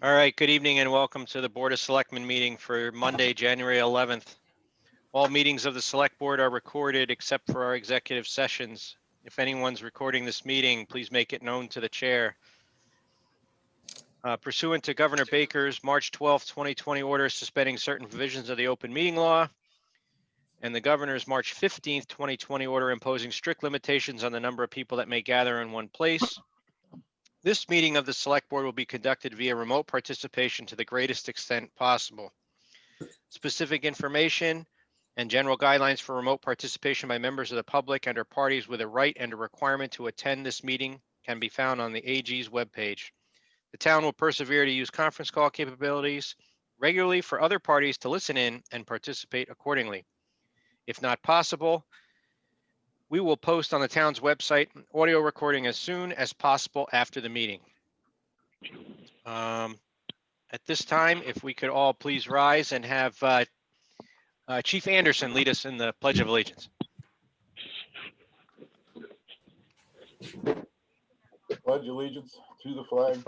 All right, good evening and welcome to the Board of Selectmen meeting for Monday, January 11th. All meetings of the Select Board are recorded except for our executive sessions. If anyone's recording this meeting, please make it known to the chair. Pursuant to Governor Baker's March 12th, 2020 order suspending certain provisions of the open meeting law and the governor's March 15th, 2020 order imposing strict limitations on the number of people that may gather in one place, this meeting of the Select Board will be conducted via remote participation to the greatest extent possible. Specific information and general guidelines for remote participation by members of the public and/or parties with a right and a requirement to attend this meeting can be found on the AG's webpage. The town will persevere to use conference call capabilities regularly for other parties to listen in and participate accordingly. If not possible, we will post on the town's website an audio recording as soon as possible after the meeting. At this time, if we could all please rise and have Chief Anderson lead us in the Pledge of Allegiance. Pledge allegiance to the flag,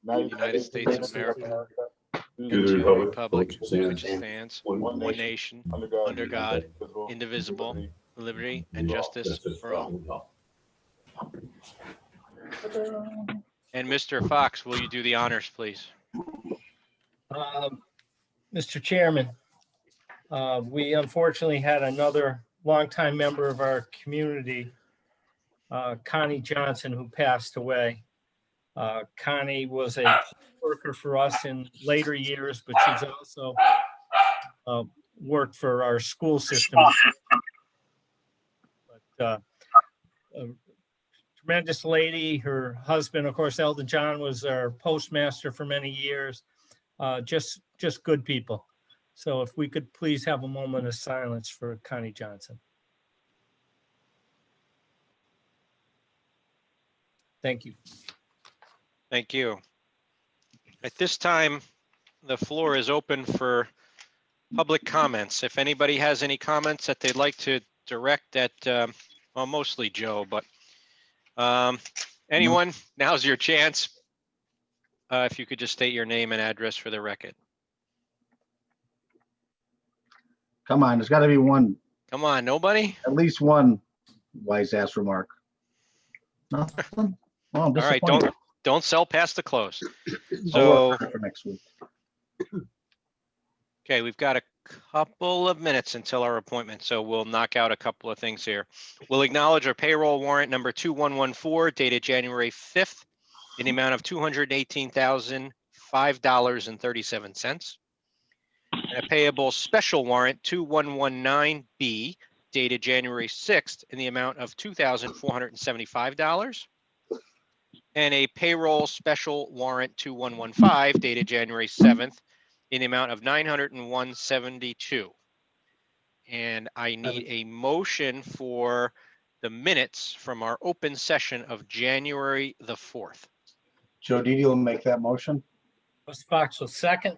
United States of America, to to the the republic which stands stands one one nation, nation, under God, indivisible, liberty and justice for all. And Mr. Fox, will you do the honors, please? Mr. Chairman, we unfortunately had another longtime member of our community, Connie Johnson, who passed away. Connie was a worker for us in later years, but she's also worked for our school system. But a tremendous lady. Her husband, of course, Eldon John, was our postmaster for many years. Just good people. So if we could please have a moment of silence for Connie Johnson. Thank you. Thank you. At this time, the floor is open for public comments. If anybody has any comments that they'd like to direct at, well, mostly Joe, but anyone, now's your chance. If you could just state your name and address for the record. Come on, there's got to be one, Come on, nobody? at least one wise ass remark. Nothing? Well, I'm All right, disappointed. don't sell past the close. I'll So, work for next week. okay, we've got a couple of minutes until our appointment, so we'll knock out a couple of things here. We'll acknowledge our payroll warrant number 2114 dated January 5th in the amount of $218,005.37. And a payable special warrant 2119B dated January 6th in the amount of $2,475. And a payroll special warrant 2115 dated January 7th in the amount of $901.72. And I need a motion for the minutes from our open session of January the 4th. Joe Didi will make that motion. Russ Fox will second.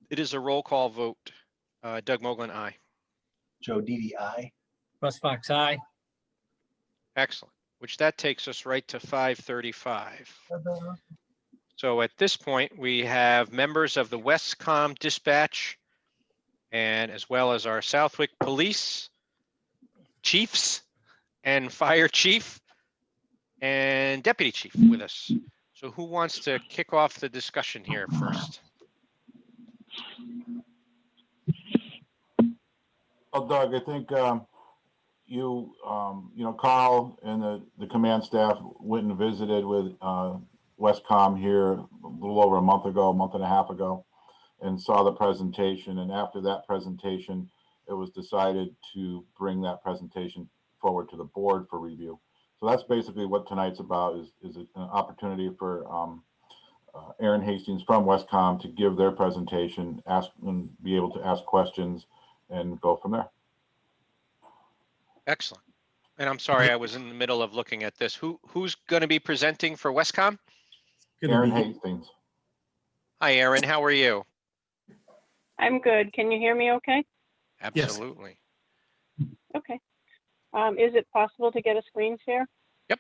It is a roll call vote. Doug Moglen, aye. Joe Didi, aye. Russ Fox, aye. Excellent, which that takes us right to 5:35. So at this point, we have members of the Westcom Dispatch and as well as our Southwick Police Chiefs and Fire Chief and Deputy Chief with us. So who wants to kick off the discussion here first? Well, Doug, I think you know, Carl and the command staff went and visited with Westcom here a little over a month and a half ago, and saw the presentation. And after that presentation, it was decided to bring that presentation forward to the board for review. So that's basically what tonight's about, is an opportunity for Aaron Hastings from Westcom to give their presentation, ask and be able to ask questions and go from there. Excellent. And I'm sorry, I was in the middle of looking at this. Who's going to be presenting for Westcom? Aaron Hastings. Hi, Aaron. How are you? I'm good. Can you hear me okay? Absolutely. Okay. Is it possible to get a screen share? Yep.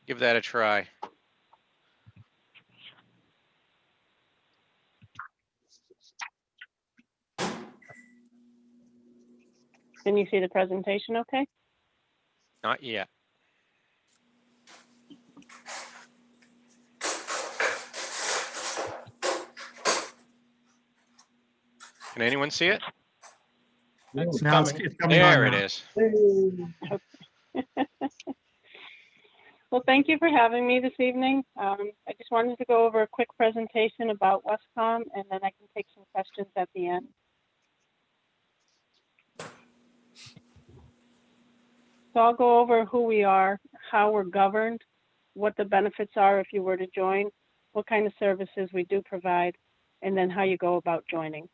Give that a try. Can you see the presentation okay? Not yet. Can anyone see it? It's Now it's coming. it's coming on There it now. is. Well, thank you for having me this evening. I just wanted to go over a quick presentation about Westcom, and then I can take some questions at the end. So I'll go over who we are, how we're governed, what the benefits are if you were to join, what kind of services we do provide, and then how you go about joining.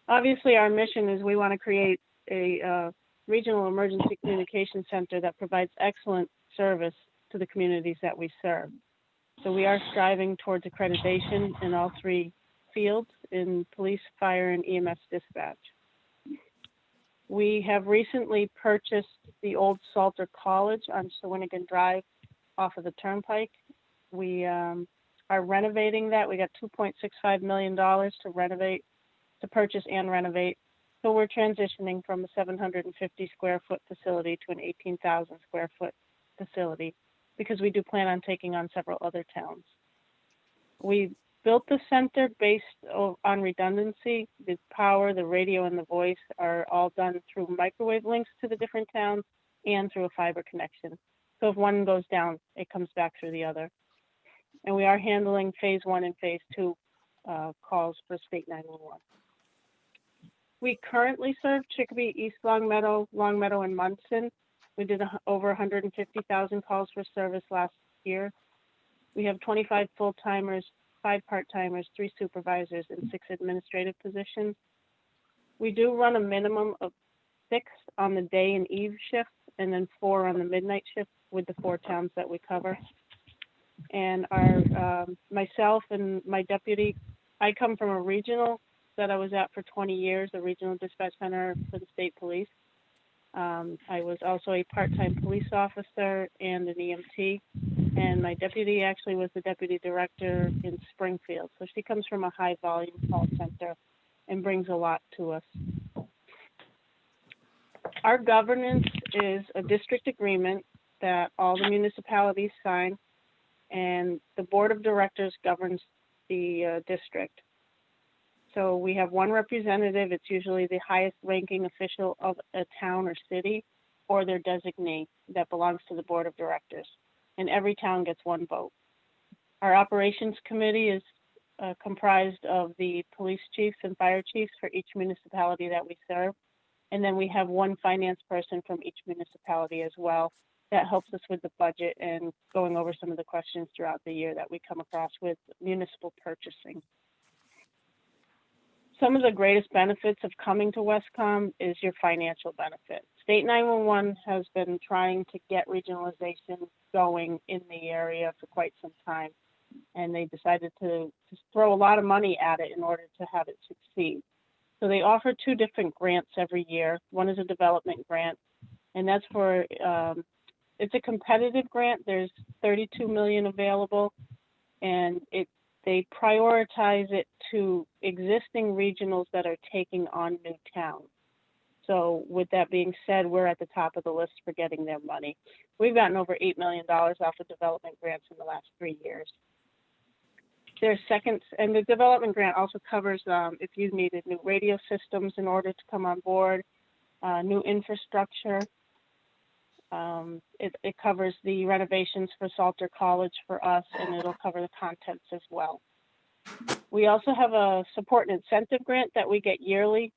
Obviously, our mission is we want to create a regional emergency communication center that provides excellent service to the communities that we serve. So we are striving towards accreditation in all three fields in police, fire, and EMS dispatch. We have recently purchased the old Salter College on Shawinigan Drive off of the Turnpike. We are renovating that. We got $2.65 million to purchase and renovate. So we're transitioning from a 750 square foot facility to an 18,000 square foot facility because we do plan on taking on several other towns. We built the center based on redundancy. The power, the radio, and the voice are all done through microwave links to the different towns and through a fiber connection. So if one goes down, it comes back through the other. And we are handling phase 1 and phase 2 calls for state 911. We currently serve Chicopee, East Longmeadow, and Munson. We did over 150,000 calls for service last year. We have 25 full-timers, 5 part-timers, 3 supervisors, and 6 administrative positions. We do run a minimum of 6 on the day and eve shift, and then 4 on the midnight shift with the 4 towns that we cover. And our myself and my deputy, I come from a regional that I was at for 20 years, a regional dispatch center for the state police. I was also a part-time police officer and an EMT, and my deputy actually was the deputy director in Springfield. So she comes from a high volume call center and brings a lot to us. Our governance is a district agreement that all the municipalities sign, and the board of directors governs the district. So we have 1 representative. It's usually the highest ranking official of a town or city or their designee that belongs to the board of directors. And every town gets 1 vote. Our operations committee is comprised of the police chiefs and fire chiefs for each municipality that we serve. And then we have 1 finance person from each municipality as well that helps us with the budget and going over some of the questions throughout the year that we come across with municipal purchasing. Some of the greatest benefits of coming to Westcom is your financial benefit. State 911 has been trying to get regionalization going in the area for quite some time, and they decided to throw a lot of money at it in order to have it succeed. So they offer 2 different grants every year. One is a development grant, and that's for, it's a competitive grant. There's 32 million available, and they prioritize it to existing regionals that are taking on new towns. So with that being said, we're at the top of the list for getting their money. We've gotten over $8 million off of development grants in the last 3 years. There's second, and the development grant also covers if you needed new radio systems in order to come on board, new infrastructure. It covers the renovations for Salter College for us, and it'll cover the contents as well. We also have a support and incentive grant that we get yearly.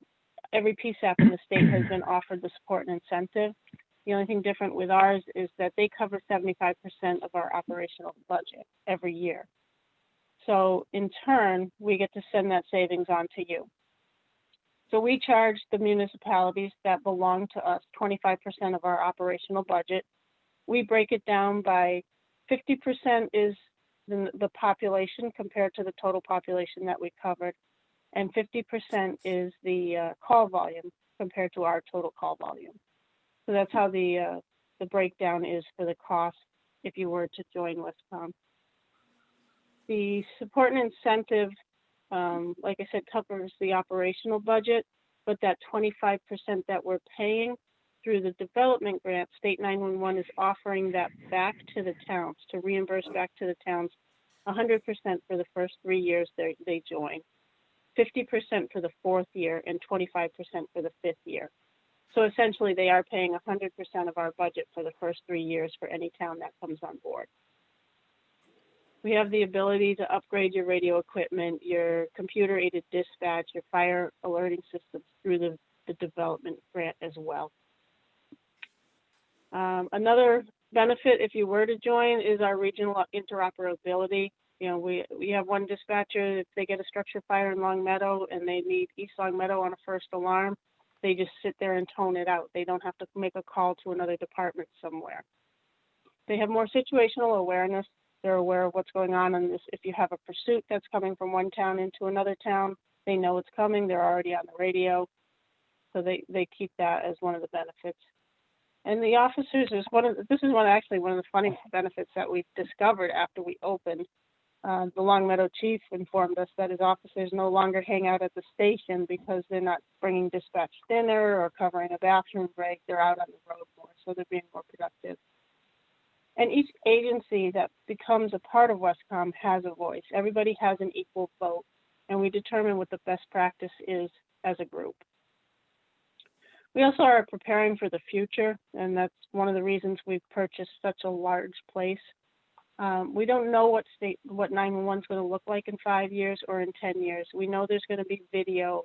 Every PSAP in the state has been offered the support and incentive. The only thing different with ours is that they cover 75% of our operational budget every year. So in turn, we get to send that savings on to you. So we charge the municipalities that belong to us 25% of our operational budget. We break it down by 50% is the population compared to the total population that we covered, and 50% is the call volume compared to our total call volume. So that's how the the breakdown is for the cost if you were to join Westcom. The support and incentive, like I said, covers the operational budget, but that 25% that we're paying through the development grant, State 911 is offering that back to the towns, to reimburse back to the towns 100% for the first 3 years they join, 50% for the 4th year, and 25% for the 5th year. So essentially, they are paying 100% of our budget for the first 3 years for any town that comes on board. We have the ability to upgrade your radio equipment, your computer-aided dispatch, your fire alerting systems through the development grant as well. Another benefit, if you were to join, is our regional interoperability. You know, we have one dispatcher, if they get a structure fire in Long Meadow and they need East Long Meadow on a first alarm, they just sit there and tone it out. They don't have to make a call to another department somewhere. They have more situational awareness. They're aware of what's going on in this. If you have a pursuit that's coming from one town into another town, they know it's coming. They're already on the radio. So they keep that as one of the benefits. And the officers is this is actually one of the funny benefits that we've discovered after we opened. The Long Meadow chief informed us that his officers no longer hang out at the station because they're not bringing dispatch dinner or covering a bathroom break. They're out on the road more, so they're being more productive. And each agency that becomes a part of Westcom has a voice. Everybody has an equal vote, and we determine what the best practice is as a group. We also are preparing for the future, and that's one of the reasons we've purchased such a large place. We don't know what 911 is going to look like in 5 years or in 10 years. We know there's going to be video,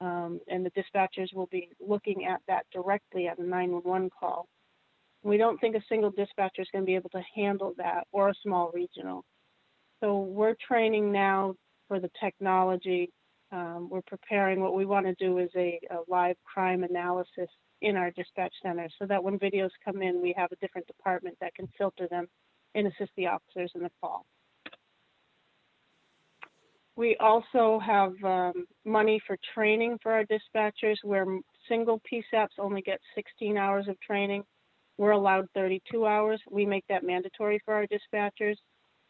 and the dispatchers will be looking at that directly at a 911 call. We don't think a single dispatcher is going to be able to handle that, or a small regional. So we're training now for the technology. We're preparing. What we want to do is a live crime analysis in our dispatch center so that when videos come in, we have a different department that can filter them and assist the officers in the call. We also have money for training for our dispatchers, where single PSAPs only get 16 hours of training. We're allowed 32 hours. We make that mandatory for our dispatchers,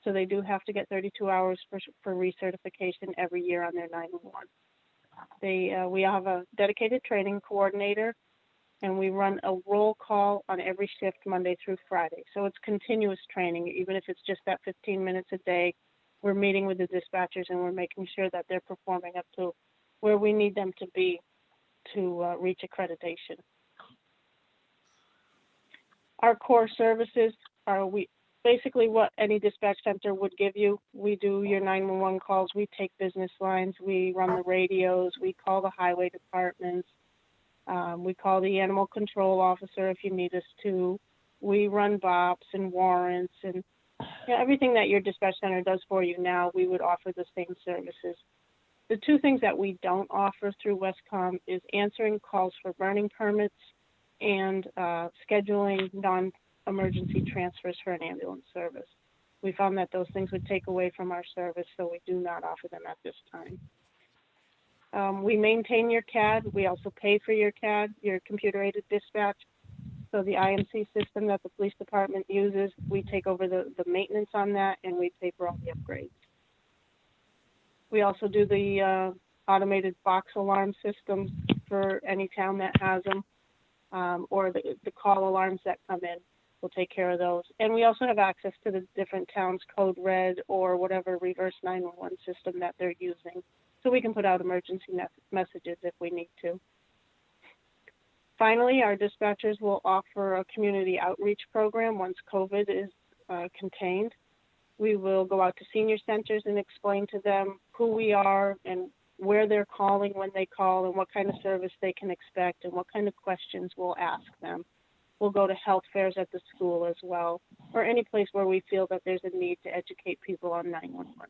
so they do have to get 32 hours for recertification every year on their 911. We have a dedicated training coordinator, and we run a roll call on every shift Monday through Friday. So it's continuous training, even if it's just that 15 minutes a day. We're meeting with the dispatchers and we're making sure that they're performing up to where we need them to be to reach accreditation. Our core services are basically what any dispatch center would give you. We do your 911 calls, we take business lines, we run the radios, we call the highway departments, we call the animal control officer if you need us to. We run BOPs and warrants and everything that your dispatch center does for you now, we would offer the same services. The two things that we don't offer through Westcom is answering calls for burning permits and scheduling non-emergency transfers for an ambulance service. We found that those things would take away from our service, so we do not offer them at this time. We maintain your CAD. We also pay for your CAD, your computer-aided dispatch. So the IMC system that the police department uses, we take over the maintenance on that, and we pay for all the upgrades. We also do the automated box alarm systems for any town that has them, or the call alarms that come in. We'll take care of those. And we also have access to the different towns' code red or whatever reverse 911 system that they're using. So we can put out emergency messages if we need to. Finally, our dispatchers will offer a community outreach program once COVID is contained. We will go out to senior centers and explain to them who we are and where they're calling when they call and what kind of service they can expect and what kind of questions we'll ask them. We'll go to health fairs at the school as well, or any place where we feel that there's a need to educate people on 911.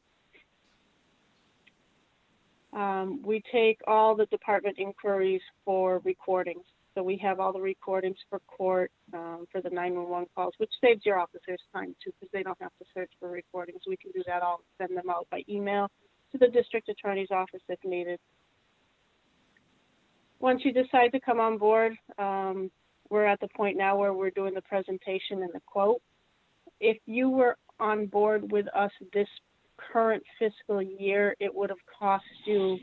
We take all the department inquiries for recordings. So we have all the recordings for court, for the 911 calls, which saves your officers time too, because they don't have to search for recordings. We can do that all, send them out by email to the district attorney's office if needed. Once you decide to come on board, we're at the point now where we're doing the presentation and the quote. If you were on board with us this current fiscal year, it would have cost you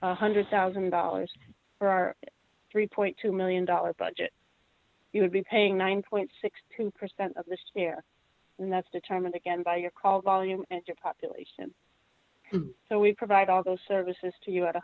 $100,000 for our $3.2 million budget. You would be paying 9.62% of the share, and that's determined again by your call volume and your population. So we provide all those services to you at a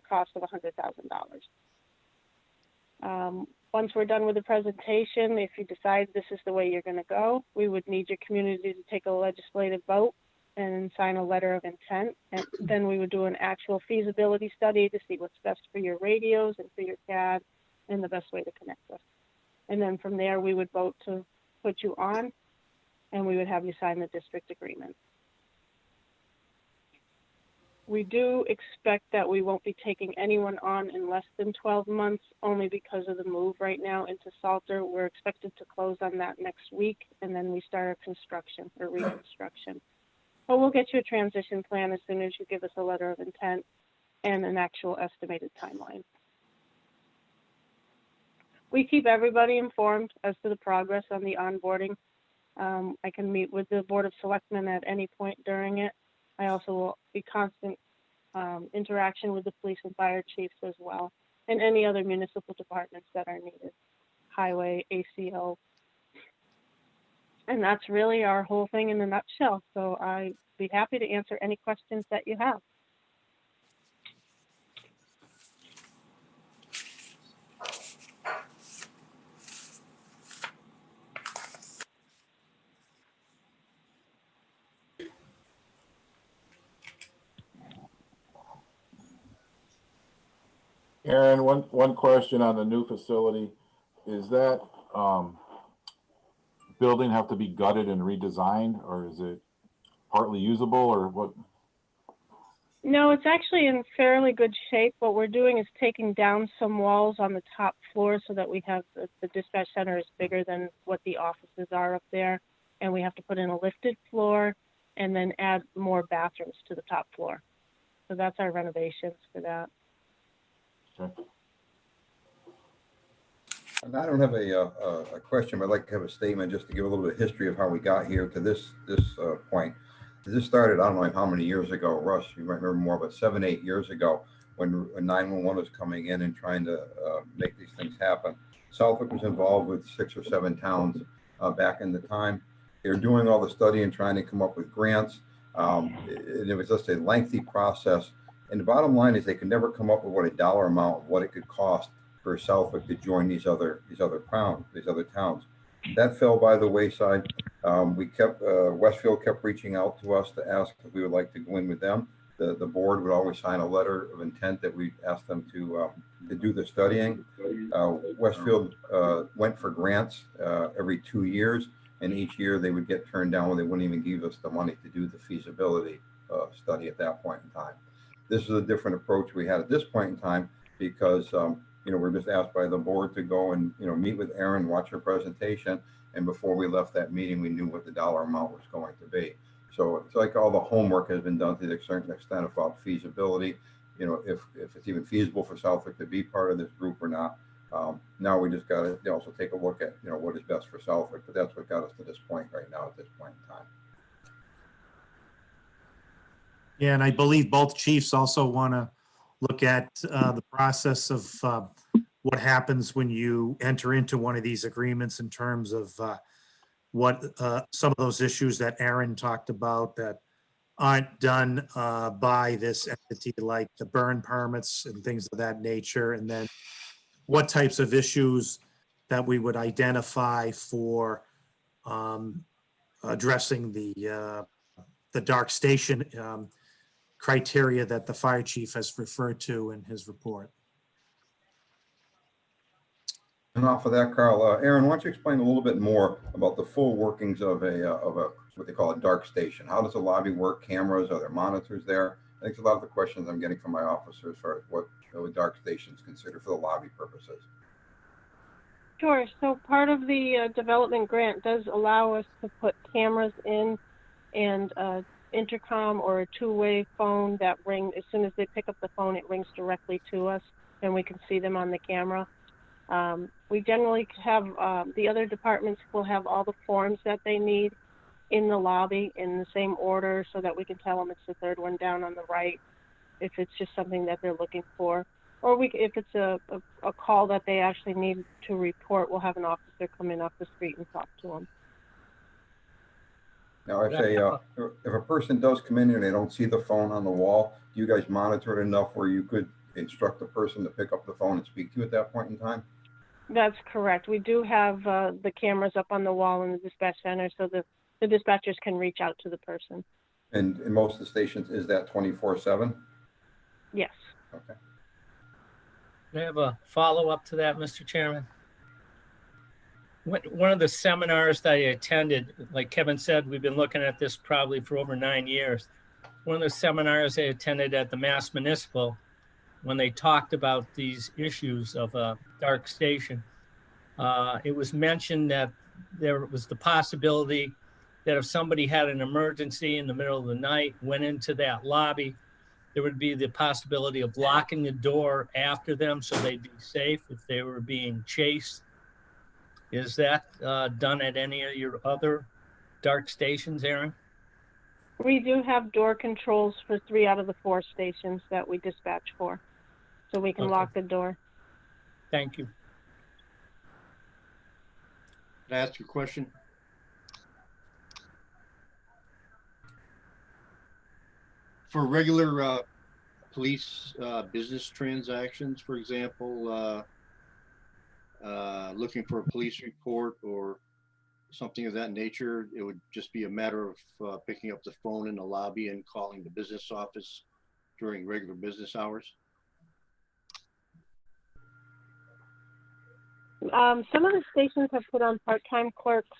cost of $100,000. Once we're done with the presentation, if you decide this is the way you're going to go, we would need your community to take a legislative vote and sign a letter of intent. And then we would do an actual feasibility study to see what's best for your radios and for your CAD and the best way to connect us. And then from there, we would vote to put you on, and we would have you sign the district agreement. We do expect that we won't be taking anyone on in less than 12 months, only because of the move right now into Salter. We're expected to close on that next week, and then we start our construction or reconstruction. But we'll get you a transition plan as soon as you give us a letter of intent and an actual estimated timeline. We keep everybody informed as to the progress on the onboarding. I can meet with the Board of Selectmen at any point during it. I also will be constant interaction with the police and fire chiefs as well, and any other municipal departments that are needed, highway, ACO. And that's really our whole thing in a nutshell. So I'd be happy to answer any questions that you have. Aaron, one question on the new facility. Is that building have to be gutted and redesigned, or is it partly usable, or what? No, it's actually in fairly good shape. What we're doing is taking down some walls on the top floor so that we have the dispatch center is bigger than what the offices are up there. And we have to put in a lifted floor and then add more bathrooms to the top floor. So that's our renovations for that. Okay. And I don't have a question, but I'd like to have a statement just to give a little bit of history of how we got here to this point. This started, I don't know how many years ago, Russ, you might remember more, but 7, 8 years ago when 911 was coming in and trying to make these things happen. Southwick was involved with 6 or 7 towns back in the time. They were doing all the study and trying to come up with grants. It was just a lengthy process. And the bottom line is they could never come up with what a dollar amount, what it could cost for Southwick to join these other towns. That fell by the wayside. Westfield kept reaching out to us to ask if we would like to go in with them. The board would always sign a letter of intent that we asked them to do the studying. Westfield went for grants every 2 years, and each year they would get turned down when they wouldn't even give us the money to do the feasibility study at that point in time. This is a different approach we had at this point in time because we're just asked by the board to go and meet with Erin, watch her presentation, and before we left that meeting, we knew what the dollar amount was going to be. So it's like all the homework has been done to the certain extent about feasibility. If it's even feasible for Southwick to be part of this group or not. Now we just got to also take a look at what is best for Southwick, but that's what got us to this point right now at this point in time. Yeah, and I believe both chiefs also want to look at the process of what happens when you enter into one of these agreements in terms of what some of those issues that Aaron talked about that aren't done by this entity, like the burn permits and things of that nature, and then what types of issues that we would identify for addressing the dark station criteria that the fire chief has referred to in his report. And off of that, Carl, Aaron, why don't you explain a little bit more about the full workings of a what they call a dark station? How does the lobby work? Cameras? Are there monitors there? I think a lot of the questions I'm getting from my officers as far as what dark stations consider for the lobby purposes. Sure. So part of the development grant does allow us to put cameras in and intercom or a two-way phone that ring. As soon as they pick up the phone, it rings directly to us and we can see them on the camera. We generally have, the other departments will have all the forms that they need in the lobby in the same order so that we can tell them it's the third one down on the right if it's just something that they're looking for. Or if it's a call that they actually need to report, we'll have an officer come in off the street and talk to them. Now, if a person does come in and they don't see the phone on the wall, do you guys monitor it enough where you could instruct the person to pick up the phone and speak to you at that point in time? That's correct. We do have the cameras up on the wall in the dispatch center so the dispatchers can reach out to the person. And in most of the stations, is that 24/7? Yes. Okay. I have a follow-up to that, Mr. Chairman. One of the seminars that I attended, like Kevin said, we've been looking at this probably for over 9 years. One of the seminars I attended at the Mass Municipal, when they talked about these issues of a dark station, it was mentioned that there was the possibility that if somebody had an emergency in the middle of the night, went into that lobby, there would be the possibility of locking the door after them so they'd be safe if they were being chased. Is that done at any of your other dark stations, Aaron? We do have door controls for 3 out of the 4 stations that we dispatch for, so we can Okay. lock the door. Thank you. Can I ask you a question? For regular police business transactions, for example, looking for a police report or something of that nature, it would just be a matter of picking up the phone in the lobby and calling the business office during regular business hours? Some of the stations have put on part-time clerks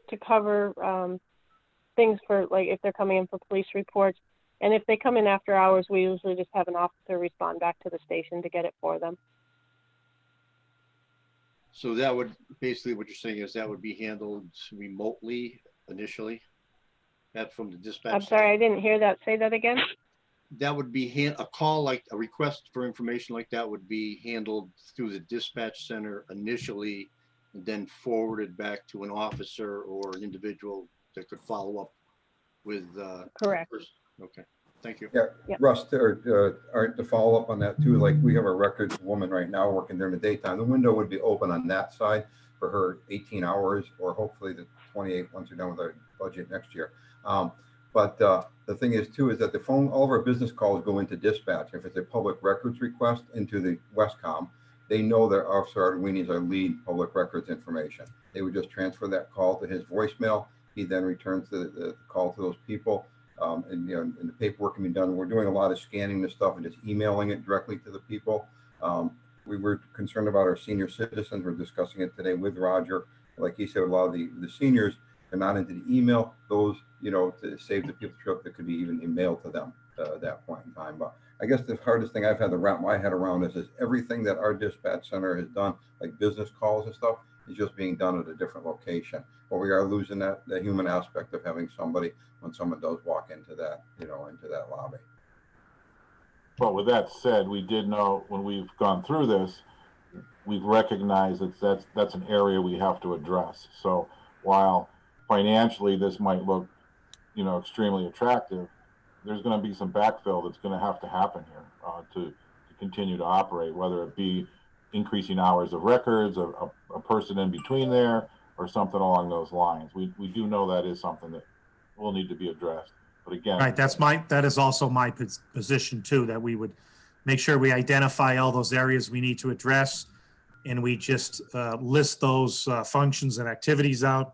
to cover things for, like, if they're coming in for police reports. And if they come in after hours, we usually just have an officer respond back to the station to get it for them. So that would, basically what you're saying is that would be handled remotely initially? That from the dispatch? I'm sorry, I didn't hear that. Say that again. That would be a call, like a request for information like that would be handled through the dispatch center initially, and then forwarded back to an officer or an individual that could follow up with. Correct. Okay, thank you. Yeah, Yep. Russ, Art, to follow up on that too, like we have a records woman right now working during the daytime. The window would be open on that side for her 18 hours or hopefully the 28 once we're done with our budget next year. But the thing is too, is that the phone, all of our business calls go into dispatch. If it's a public records request into the Westcom, they know that Officer Arduini is our lead public records information. They would just transfer that call to his voicemail. He then returns the call to those people. And the paperwork can be done. We're doing a lot of scanning this stuff and just emailing it directly to the people. We were concerned about our senior citizens. We're discussing it today with Roger. Like he said, a lot of the seniors are not into the email. Those, to save the people trip that could be even emailed to them at that point in time. But I guess the hardest thing I've had to wrap my head around is everything that our dispatch center has done, like business calls and stuff, is just being done at a different location. But we are losing that human aspect of having somebody when someone does walk into that, into that lobby. But with that said, we did know when we've gone through this, we've recognized that that's an area we have to address. So while financially this might look, extremely attractive, there's going to be some backfill that's going to have to happen here to continue to operate, whether it be increasing hours of records, a person in between there, or something along those lines. We do know that is something that will need to be addressed. But again, Right, that is also my position too, that we would make sure we identify all those areas we need to address, and we just list those functions and activities out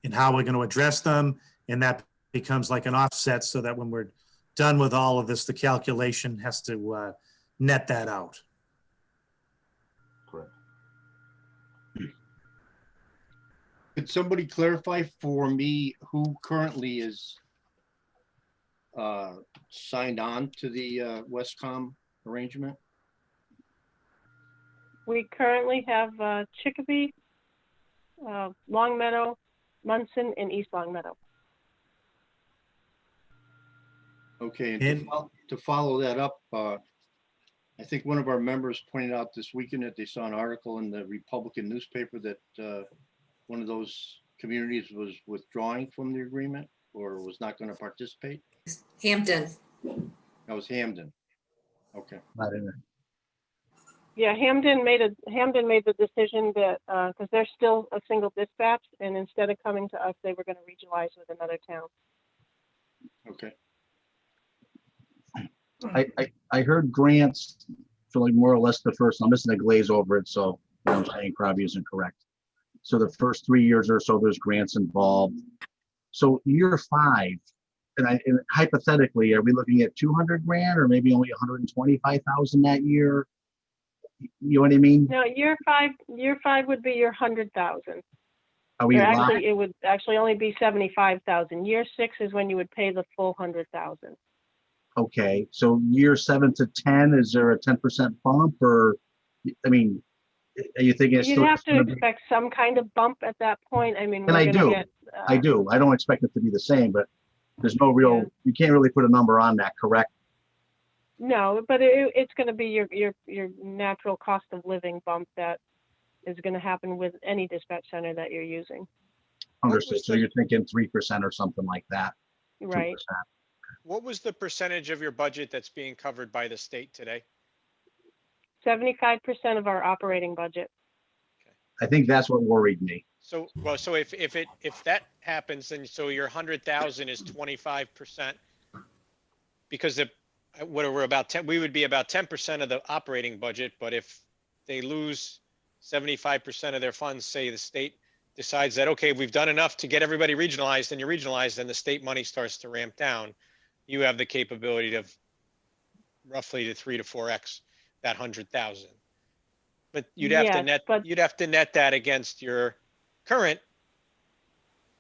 and how we're going to address them, and that becomes like an offset so that when we're done with all of this, the calculation has to net that out. correct. Could somebody clarify for me who currently is signed on to the Westcom arrangement? We currently have Chicopee, Longmeadow, Munson, and East Longmeadow. Okay, and And- to follow that up, I think one of our members pointed out this weekend that they saw an article in the Republican newspaper that one of those communities was withdrawing from the agreement or was not going to participate. Hampton. That was Hamden. Okay. Not in it. Yeah, Hamden made the decision that, because they're still a single dispatch, and instead of coming to us, they were going to regionalize with another town. Okay. I heard grants for like more or less the first, I'm missing a glaze over it, so what I'm saying probably isn't correct. So the first 3 years or so, there's grants involved. So year 5, and hypothetically, are we looking at 200 grand or maybe only 125,000 that year? You know what I mean? No, year five would be your 100,000. Are we Or allowed? actually, it would actually only be 75,000. Year 6 is when you would pay the full 100,000. Okay, so year 7 to 10, is there a 10% bump or, I mean, are you thinking it's You'd still? have to expect some kind of bump at that point. I mean, And we're I gonna do. get, I do. I don't expect it to be the same, but there's no real, Yeah. you can't really put a number on that, correct? No, but it's gonna be your natural cost of living bump that is gonna happen with any dispatch center that you're using, Understood. was So the- you're thinking 3% or something like that. right? 2%. What was the percentage of your budget that's being covered by the state today? 75% of our operating budget. I think that's what worried me. So, well, so if that happens, then so your 100,000 is 25%. Because we're about 10, we would be about 10% of the operating budget, but if they lose 75% of their funds, say the state decides that, okay, we've done enough to get everybody regionalized and you're regionalized and the state money starts to ramp down, you have the capability of roughly to 3 to 4x that 100,000. But you'd have to Yes, net, but- you'd have to net that against your current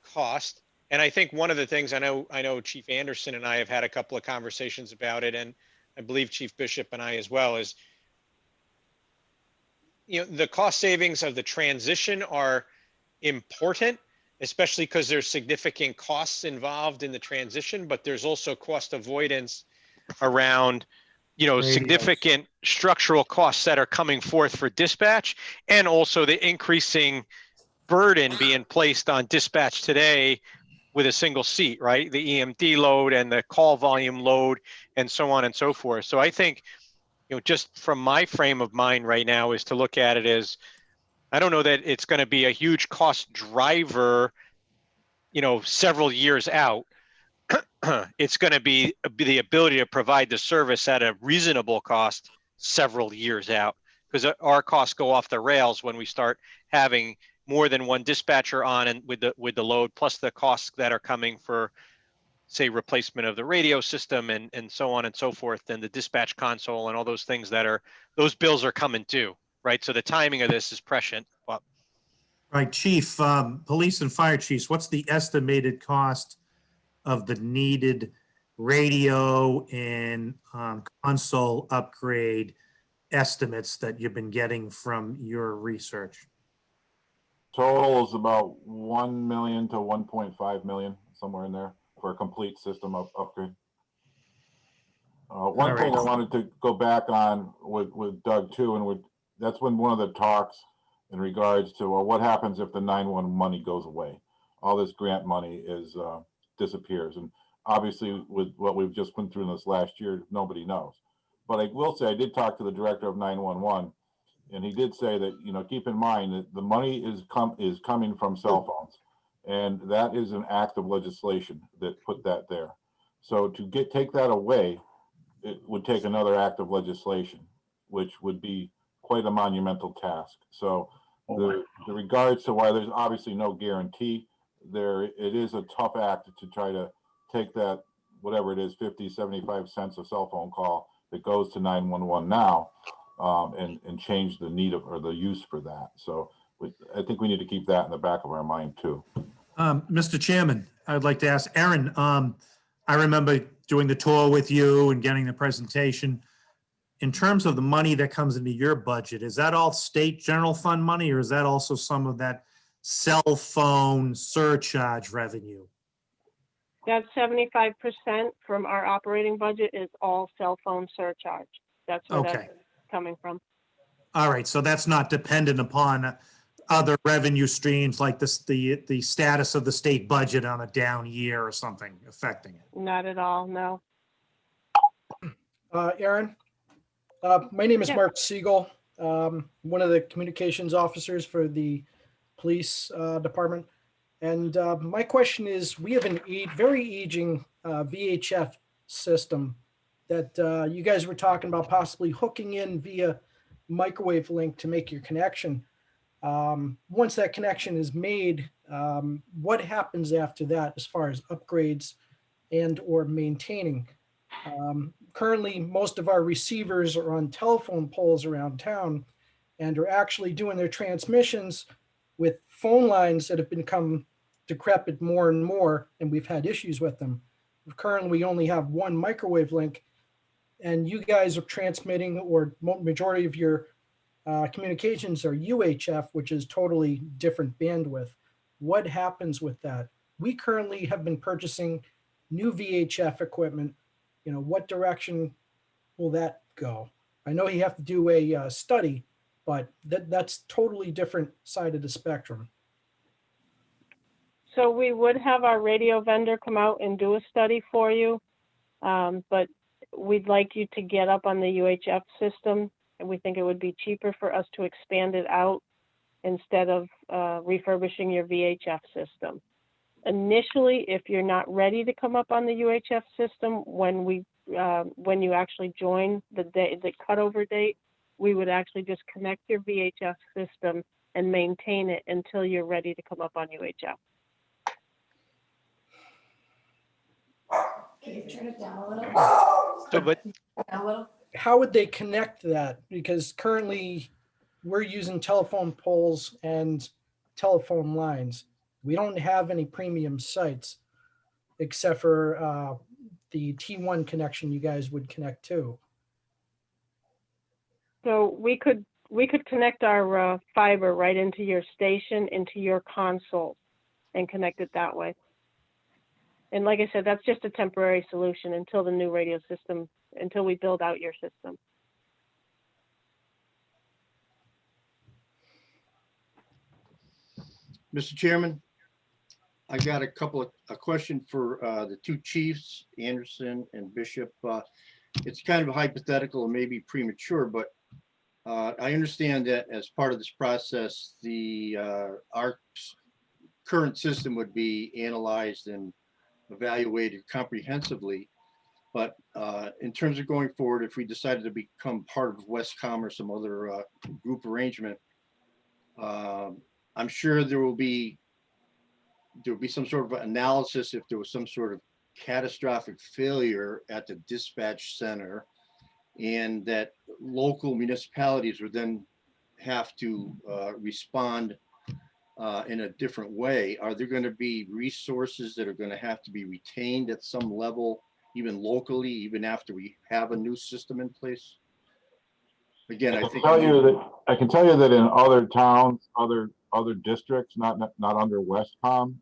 cost. And I think one of the things I know Chief Anderson and I have had a couple of conversations about it, and I believe Chief Bishop and I as well, is, you know, the cost savings of the transition are important, especially because there's significant costs involved in the transition, but there's also cost avoidance around, you know, Radios. significant structural costs that are coming forth for dispatch, and also the increasing burden being placed on dispatch today with a single seat, right? The EMD load and the call volume load and so on and so forth. So I think, you know, just from my frame of mind right now is to look at it as, I don't know that it's going to be a huge cost driver, you know, several years out. It's going to be the ability to provide the service at a reasonable cost several years out, because our costs go off the rails when we start having more than one dispatcher on and with the load, plus the costs that are coming for, say, replacement of the radio system and so on and so forth, and the dispatch console and all those things those bills are coming due, right? So the timing of this is prescient. Well, Right, Chief, police and fire chiefs, what's the estimated cost of the needed radio and console upgrade estimates that you've been getting from your research? Total is about 1 million to 1.5 million, somewhere in there, for a complete system upgrade. One All thing I right. wanted to go back on with Doug too, and that's when one of the talks in regards to, well, what happens if the 911 money goes away? All this grant money disappears. And obviously with what we've just been through in this last year, nobody knows. But I will say, I did talk to the director of 911, and he did say that, you know, keep in mind that the money is coming from cell phones. And that is an act of legislation that put that there. So to take that away, it would take another act of legislation, which would be quite a monumental task. So the regards to why there's obviously no guarantee there, it is a tough act to try to take that, whatever it is, 50, 75 cents a cell phone call that goes to 911 now, and change the need of, or the use for that. So I think we need to keep that in the back of our mind too. Mr. Chairman, I'd like to ask Aaron, I remember doing the tour with you and getting the presentation. In terms of the money that comes into your budget, is that all state general fund money, or is that also some of that cell phone surcharge revenue? That 75% from our operating budget is all cell phone surcharge. That's where Okay. coming from. All right, so that's not dependent upon other revenue streams like this, the status of the state budget on a down year or something affecting it. Not at all, no. Aaron, my name is Yeah. Mark Siegel, one of the communications officers for the police department. And my question is, we have very aging VHF system that you guys were talking about possibly hooking in via microwave link to make your connection. Once that connection is made, what happens after that as far as upgrades and or maintaining? Currently, most of our receivers are on telephone poles around town and are actually doing their transmissions with phone lines that have become decrepit more and more, and we've had issues with them. Currently, we only have one microwave link, and you guys are transmitting, or majority of your communications are UHF, which is totally different bandwidth. What happens with that? We currently have been purchasing new VHF equipment. You know, what direction will that go? I know you have to do a study, but that's totally different side of the spectrum. So we would have our radio vendor come out and do a study for you. But we'd like you to get up on the UHF system, and we think it would be cheaper for us to expand it out instead of refurbishing your VHF system. Initially, if you're not ready to come up on the UHF system, when you actually join the cutover date, we would actually just connect your VHF system and maintain it until you're ready to come up on UHF. Can you turn it down a little? So, but Down a little? How would they connect that? Because currently we're using telephone poles and telephone lines. We don't have any premium sites except for the T1 connection you guys would connect to. So we could connect our fiber right into your station, into your console, and connect it that way. And like I said, that's just a temporary solution until the new radio system, until we build out your system. Mr. Chairman, I got a question for the two chiefs, Anderson and Bishop. It's kind of a hypothetical and maybe premature, but I understand that as part of this process, our current system would be analyzed and evaluated comprehensively. But in terms of going forward, if we decided to become part of Westcom or some other group arrangement, I'm sure there will be some sort of analysis if there was some sort of catastrophic failure at the dispatch center, and that local municipalities would then have to respond in a different way. Are there going to be resources that are going to have to be retained at some level, even locally, even after we have a new system in place? Again, I think I can tell you that in other towns, other districts, not under Westcom,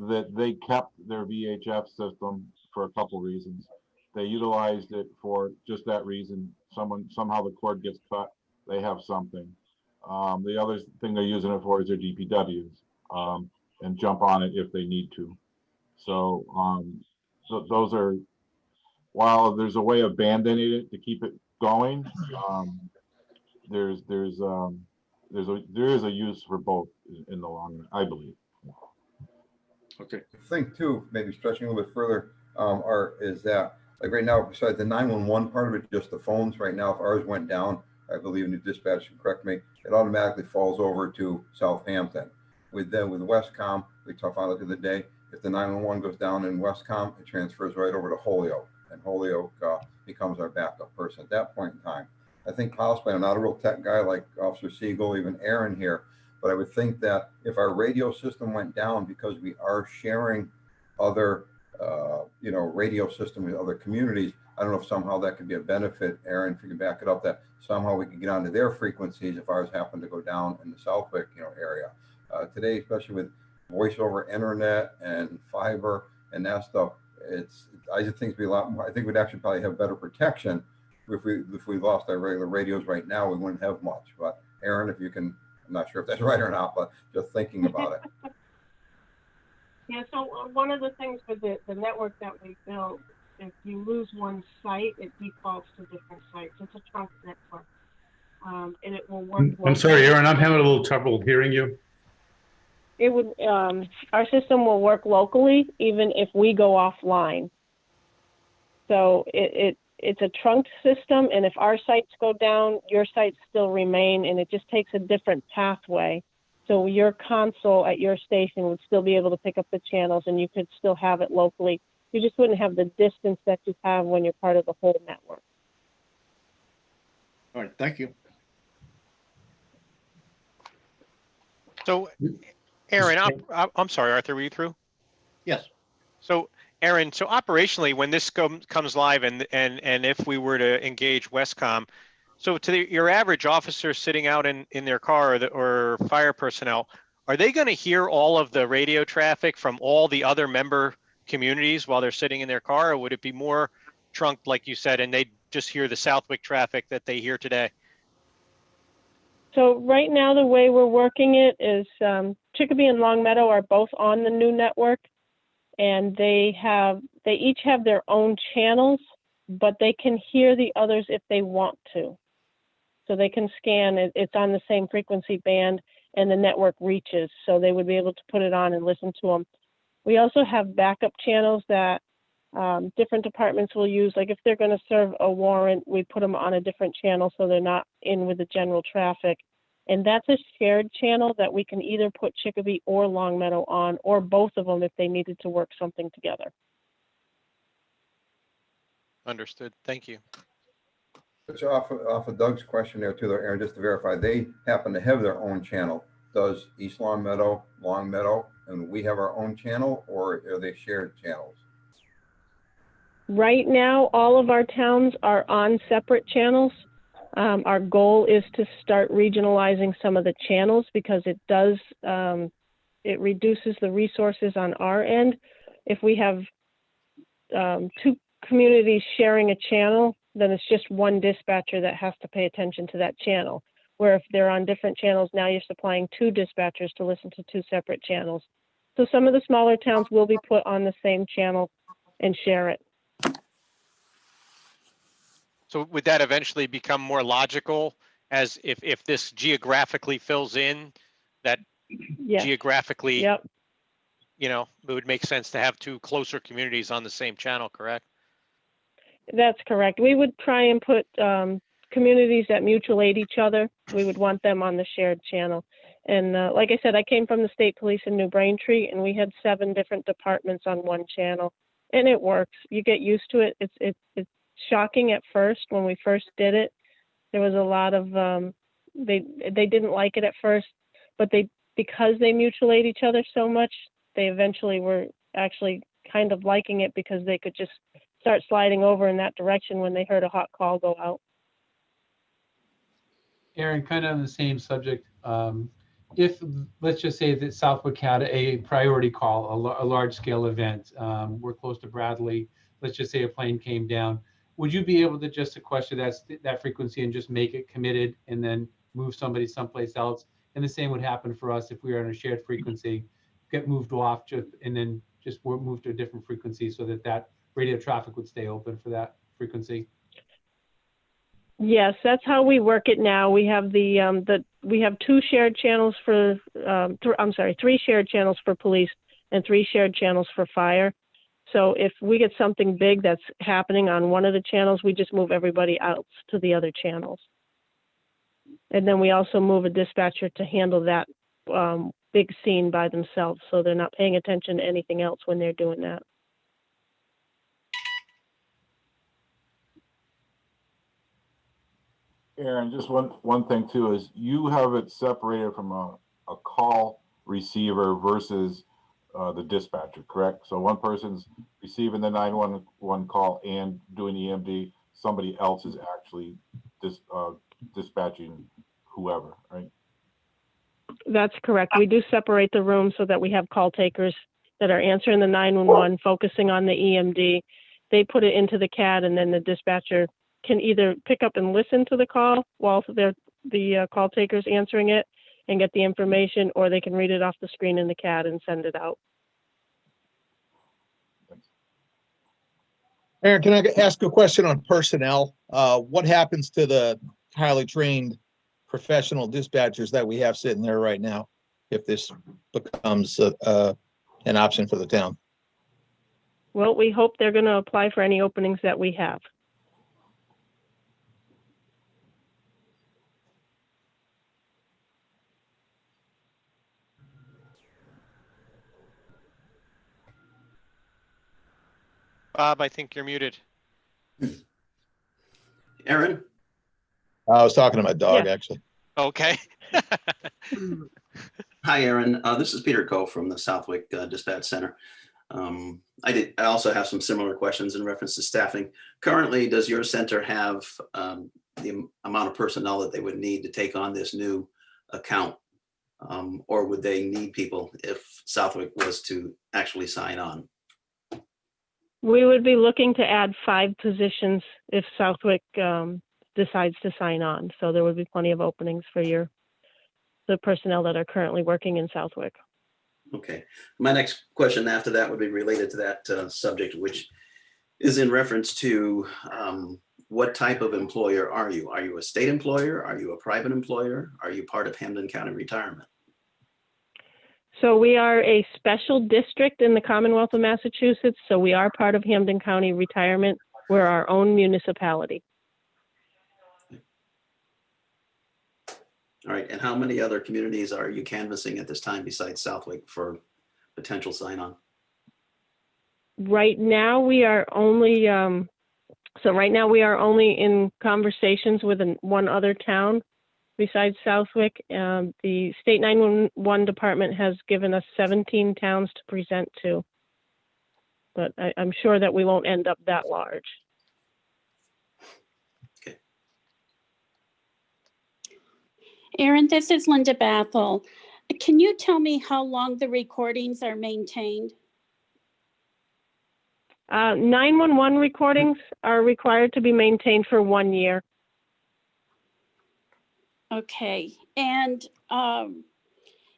that they kept their VHF system for a couple reasons. They utilized it for just that reason. Somehow the cord gets cut, they have something. The other thing they're using it for is their DPWs, and jump on it if they need to. So those are, while there's a way of band-aiding it to keep it going, there is a use for both in the long run, I believe. Okay. The thing too, maybe stretching a little bit further, Art, is that like right now, besides the 911 part of it, just the phones right now, if ours went down, I believe new dispatch can correct me, it automatically falls over to Southampton. With Westcom, we found out the other day, if the 911 goes down in Westcom, it transfers right over to Holyoke, and Holyoke becomes our backup person at that point in time. I think possibly, I'm not a real tech guy like Officer Siegel, even Aaron here, but I would think that if our radio system went down, because we are sharing other, radio system with other communities, I don't know if somehow that could be a benefit, Aaron, if you can back it up, that somehow we could get onto their frequencies if ours happen to go down in the Southwick, area. Today, especially with voice over internet and fiber and that stuff, I just think it'd be a lot more. I think we'd actually probably have better protection if we lost our regular radios right now, we wouldn't have much. But Aaron, if you can, I'm not sure if that's right or not, but just thinking about it. Yeah, so one of the things with the network that we built, if you lose one site, it defaults to different sites. It's a trunk network. And it will work. I'm sorry, locally. Aaron, I'm having a little trouble hearing you. It would, our system will work locally even if we go offline. So it's a trunk system, and if our sites go down, your sites still remain, and it just takes a different pathway. So your console at your station would still be able to pick up the channels, and you could still have it locally. You just wouldn't have the distance that you have when you're part of the whole network. All right, thank you. So, Aaron, I'm sorry, Arthur, were you through? Yes. So, Aaron, so operationally, when this comes live and if we were to engage Westcom, so to your average officer sitting out in their car or fire personnel, are they going to hear all of the radio traffic from all the other member communities while they're sitting in their car, or would it be more trunked, like you said, and they just hear the Southwick traffic that they hear today? So right now, the way we're working it is Chicopee and Longmeadow are both on the new network, and they each have their own channels, but they can hear the others if they want to. So they can scan it. It's on the same frequency band, and the network reaches, so they would be able to put it on and listen to them. We also have backup channels that different departments will use. Like if they're going to serve a warrant, we put them on a different channel so they're not in with the general traffic. And that's a shared channel that we can either put Chicopee or Longmeadow on, or both of them if they needed to work something together. Understood. Thank you. It's off of Doug's question there too, Aaron, just to verify, they happen to have their own channel. Does East Longmeadow, and we have our own channel, or are they shared channels? Right now, all of our towns are on separate channels. Our goal is to start regionalizing some of the channels because it does, it reduces the resources on our end. If we have two communities sharing a channel, then it's just one dispatcher that has to pay attention to that channel. Where if they're on different channels, now you're supplying two dispatchers to listen to two separate channels. So some of the smaller towns will be put on the same channel and share it. So would that eventually become more logical as if this geographically fills in, that Yes. geographically, Yep. you know, it would make sense to have two closer communities on the same channel, correct? That's correct. We would try and put communities that mutual aid each other. We would want them on the shared channel. And like I said, I came from the state police in New Braintree, and we had 7 different departments on one channel, and it works. You get used to it. It's shocking at first when we first did it. There was a lot of they didn't like it at first, but because they mutual aid each other so much, they eventually were actually kind of liking it because they could just start sliding over in that direction when they heard a hot call go out. Aaron, kind of on the same subject. If, let's just say that Southwick had a priority call, a large scale event, we're close to Bradley, let's just say a plane came down, would you be able to just sequester that frequency and just make it committed and then move somebody someplace else? And the same would happen for us if we were on a shared frequency, get moved off and then just move to a different frequency so that radio traffic would stay open for that frequency? Yes, that's how we work it now. We have we have 2 shared channels for, 3 shared channels for police and 3 shared channels for fire. So if we get something big that's happening on one of the channels, we just move everybody else to the other channels. And then we also move a dispatcher to handle that big scene by themselves, so they're not paying attention to anything else when they're doing that. Aaron, just one thing too is you have it separated from a call receiver versus the dispatcher, correct? So one person's receiving the 911 call and doing EMD. Somebody else is actually dispatching whoever, right? That's correct. We do separate the room so that we have call takers that are answering the 911, focusing on the EMD. They put it into the CAD, and then the dispatcher can either pick up and listen to the call while the call taker's answering it and get the information, or they can read it off the screen in the CAD and send it out. Aaron, can I ask a question on personnel? What happens to the highly trained professional dispatchers that we have sitting there right now if this becomes an option for the town? Well, we hope they're going to apply for any openings that we have. Bob, I think you're muted. Aaron? I was talking to my dog, Yeah. actually. Okay. Hi, Aaron. This is Peter Coe from the Southwick Dispatch Center. I also have some similar questions in reference to staffing. Currently, does your center have the amount of personnel that they would need to take on this new account? Or would they need people if Southwick was to actually sign on? We would be looking to add 5 positions if Southwick decides to sign on. So there would be plenty of openings for the personnel that are currently working in Southwick. Okay. My next question after that would be related to that subject, which is in reference to what type of employer are you? Are you a state employer? Are you a private employer? Are you part of Hampden County Retirement? So we are a special district in the Commonwealth of Massachusetts. So we are part of Hampden County Retirement. We're our own municipality. All right. And how many other communities are you canvassing at this time besides Southwick for potential sign-on? Right now we are only in conversations with one other town besides Southwick. The State 911 department has given us 17 towns to present to, but I'm sure that we won't end up that large. Okay. Aaron, this is Linda Bathel. Can you tell me how long the recordings are maintained? 911 recordings are required to be maintained for 1 year. Okay, and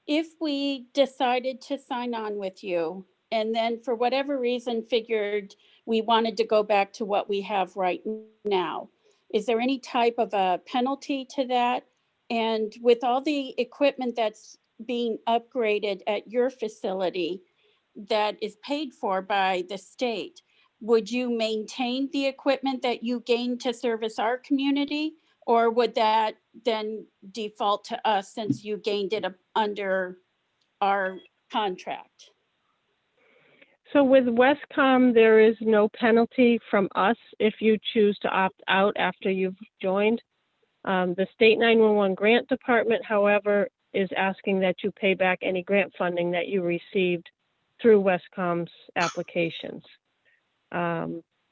if we decided to sign on with you and then for whatever reason figured we wanted to go back to what we have right now, is there any type of a penalty to that? And with all the equipment that's being upgraded at your facility that is paid for by the state, would you maintain the equipment that you gained to service our community? Or would that then default to us since you gained it under our contract? So with Westcom, there is no penalty from us if you choose to opt out after you've joined. The State 911 Grant Department, however, is asking that you pay back any grant funding that you received through Westcom's applications.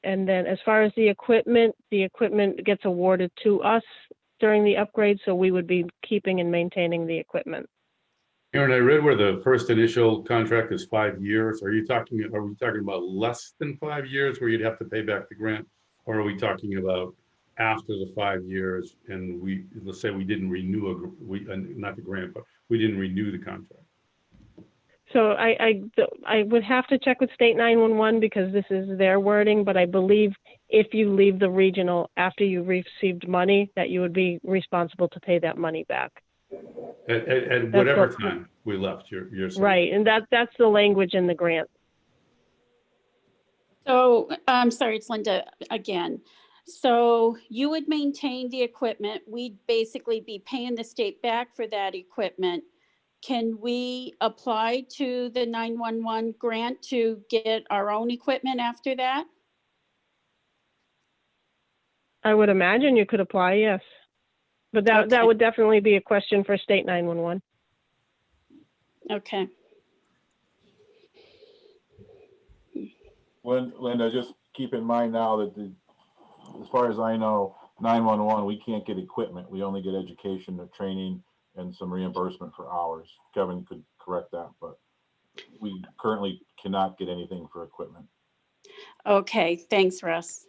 And then as far as the equipment gets awarded to us during the upgrade, so we would be keeping and maintaining the equipment. Aaron, I read where the first initial contract is 5 years. Are we talking about less than 5 years where you'd have to pay back the grant? Or are we talking about after the 5 years and let's say we didn't renew, not the grant, but we didn't renew the contract? So I would have to check with State 911 because this is their wording, but I believe if you leave the regional after you received money, that you would be responsible to pay that money back. At whatever time we left, you're saying. Right, and that's the language in the grant. So I'm sorry, it's Linda again. So you would maintain the equipment. We'd basically be paying the state back for that equipment. Can we apply to the 911 grant to get our own equipment after that? I would imagine you could apply, yes. But that would definitely be a question for State 911. Okay. Linda, just keep in mind now that as far as I know, 911, we can't get equipment. We only get education or training and some reimbursement for hours. Kevin could correct that, but we currently cannot get anything for equipment. Okay, thanks, Russ.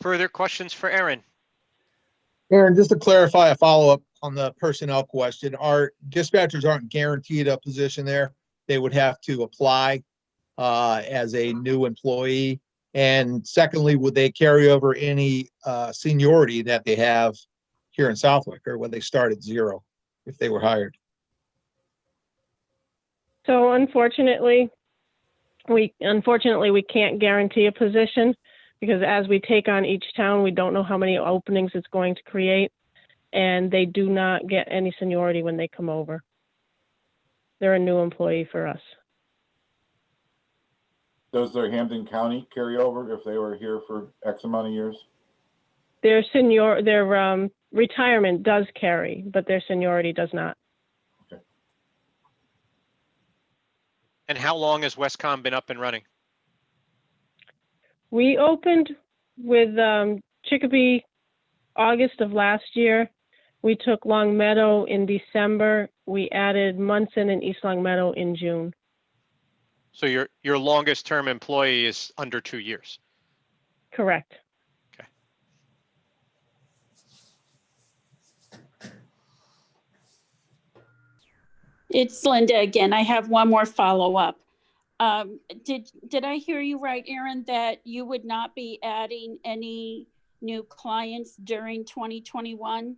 Further questions for Aaron? Aaron, just to clarify a follow-up on the personnel question, our dispatchers aren't guaranteed a position there. They would have to apply as a new employee. And secondly, would they carry over any seniority that they have here in Southwick, or would they start at zero if they were hired? So unfortunately, we can't guarantee a position, because as we take on each town, we don't know how many openings it's going to create, and they do not get any seniority when they come over. They're a new employee for us. Does their Hampden County carry over if they were here for X amount of years? Their retirement does carry, but their seniority does not. And how long has Westcom been up and running? We opened with Chicopee August of last year. We took Long Meadow in December. We added Munson and East Long Meadow in June. So your longest term employee is under 2 years. Correct. Okay. It's Linda again. I have one more follow-up. Did I hear you right, Aaron, that you would not be adding any new clients during 2021?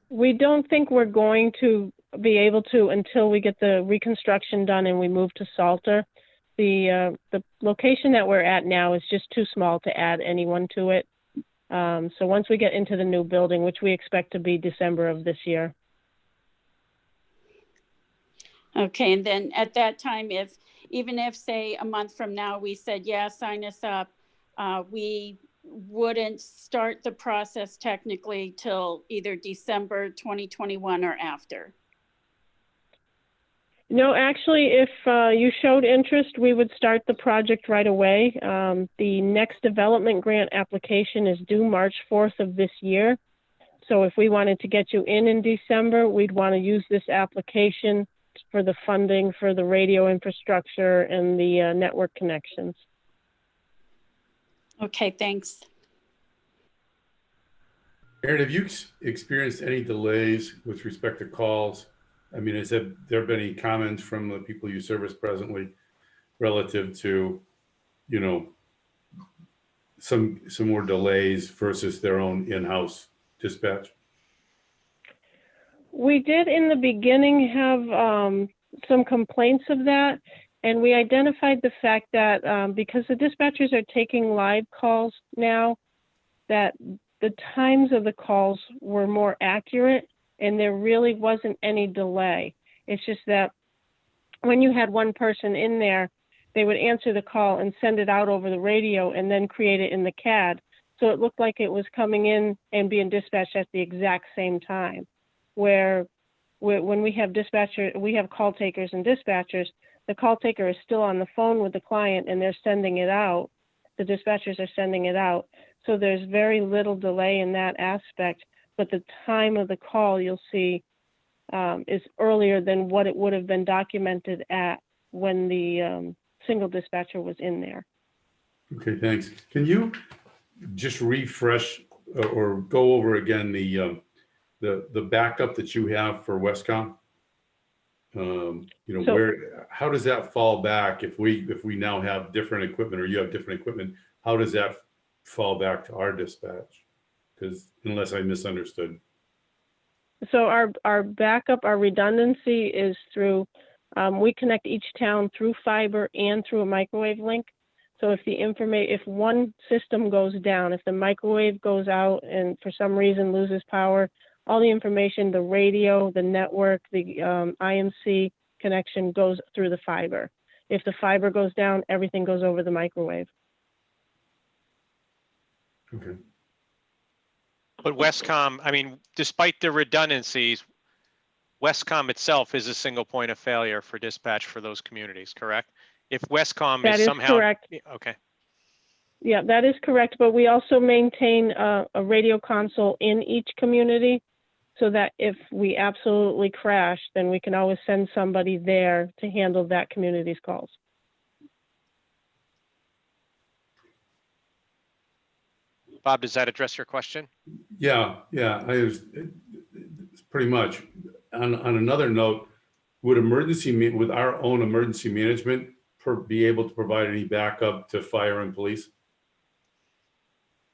We don't think we're going to be able to until we get the reconstruction done and we move to Salter. The location that we're at now is just too small to add anyone to it. So once we get into the new building, which we expect to be December of this year. Okay, and then at that time, even if say a month from now, we said, yeah, sign us up, we wouldn't start the process technically till either December 2021 or after. No, actually, if you showed interest, we would start the project right away. The next development grant application is due March 4th of this year. So if we wanted to get you in December, we'd want to use this application for the funding for the radio infrastructure and the network connections. Okay, thanks. Aaron, have you experienced any delays with respect to calls? I mean, has there been any comments from the people you service presently relative to, you know, some more delays versus their own in-house dispatch? We did in the beginning have some complaints of that, and we identified the fact that because the dispatchers are taking live calls now, that the times of the calls were more accurate and there really wasn't any delay. It's just that when you had one person in there, they would answer the call and send it out over the radio and then create it in the CAD. So it looked like it was coming in and being dispatched at the exact same time. Where when we have we have call takers and dispatchers, the call taker is still on the phone with the client and they're sending it out. The dispatchers are sending it out. So there's very little delay in that aspect, but the time of the call you'll see is earlier than what it would have been documented at when the single dispatcher was in there. Okay, thanks. Can you just refresh or go over again the backup that you have for Westcom? You know, So- how does that fall back if we now have different equipment, or you have different equipment? How does that fall back to our dispatch? Because unless I misunderstood. So our backup, our redundancy is through, we connect each town through fiber and through a microwave link. So if one system goes down, if the microwave goes out and for some reason loses power, all the information, the radio, the network, the IMC connection goes through the fiber. If the fiber goes down, everything goes over the microwave. Okay. But Westcom, I mean, despite the redundancies, Westcom itself is a single point of failure for dispatch for those communities, correct? If Westcom That is is somehow correct. okay. Yeah, that is correct. But we also maintain a radio console in each community. so that if we absolutely crash, then we can always send somebody there to handle that community's calls. Bob, does that address your question? Yeah, it's pretty much. On another note, would would our own emergency management be able to provide any backup to fire and police?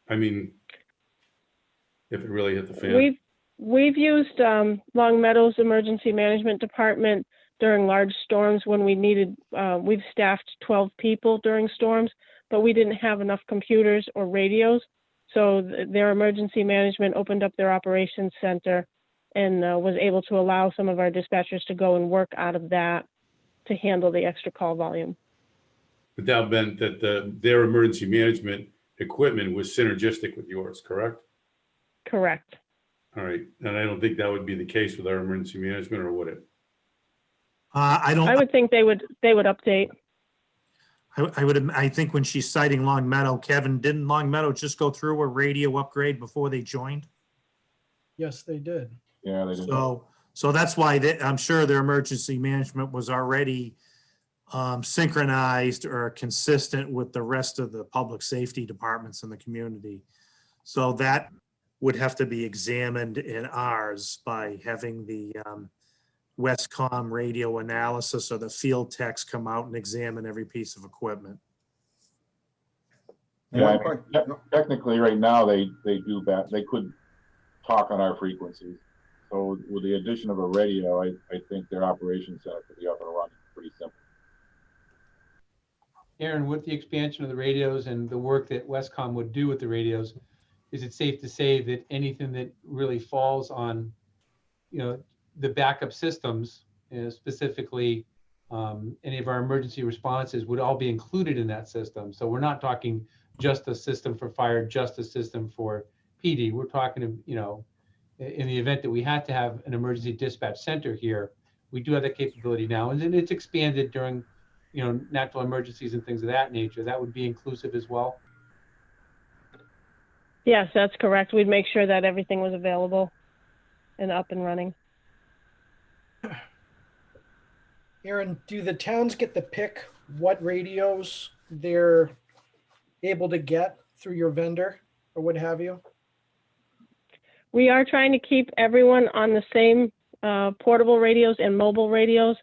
I mean, if it really hit the fan. We've used Long Meadow's Emergency Management Department during large storms when we needed, we've staffed 12 people during storms, but we didn't have enough computers or radios. So their emergency management opened up their operations center and was able to allow some of our dispatchers to go and work out of that to handle the extra call volume. But that meant that their emergency management equipment was synergistic with yours, correct? Correct. All right, and I don't think that would be the case with our emergency management, or would it? I would think they would update. I think when she's citing Long Meadow, Kevin, didn't Long Meadow just go through a radio upgrade before they joined? Yes, they did. Yeah, they did. So that's why I'm sure their emergency management was already synchronized or consistent with the rest of the public safety departments in the community. So that would have to be examined in ours by having the Westcom radio analysis or the field techs come out and examine every piece of equipment. Yeah, I mean, technically right now they do that. They could talk on our frequencies. So with the addition of a radio, I think their operations center could be up and running pretty simple. Aaron, with the expansion of the radios and the work that Westcom would do with the radios, is it safe to say that anything that really falls on, the backup systems, specifically any of our emergency responses, would all be included in that system? So we're not talking just a system for fire, just a system for PD. We're talking, in the event that we had to have an emergency dispatch center here, we do have that capability now, and then it's expanded during, natural emergencies and things of that nature. That would be inclusive as well. Yes, that's correct. We'd make sure that everything was available and up and running. Aaron, do the towns get to pick what radios they're able to get through your vendor or what have you? We are trying to keep everyone on the same portable radios and mobile radios.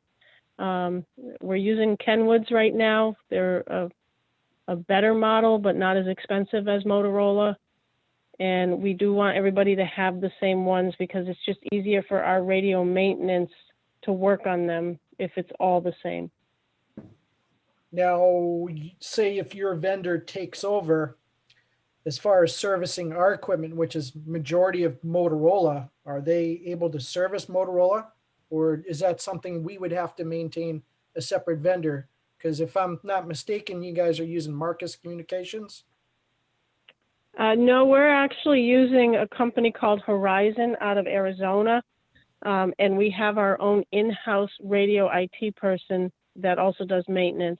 We're using Kenwoods right now. They're a better model, but not as expensive as Motorola. And we do want everybody to have the same ones because it's just easier for our radio maintenance to work on them if it's all the same. Now, say if your vendor takes over, as far as servicing our equipment, which is majority of Motorola, are they able to service Motorola? Or is that something we would have to maintain a separate vendor? Because if I'm not mistaken, you guys are using Marcus Communications? No, we're actually using a company called Horizon out of Arizona. And we have our own in-house radio IT person that also does maintenance.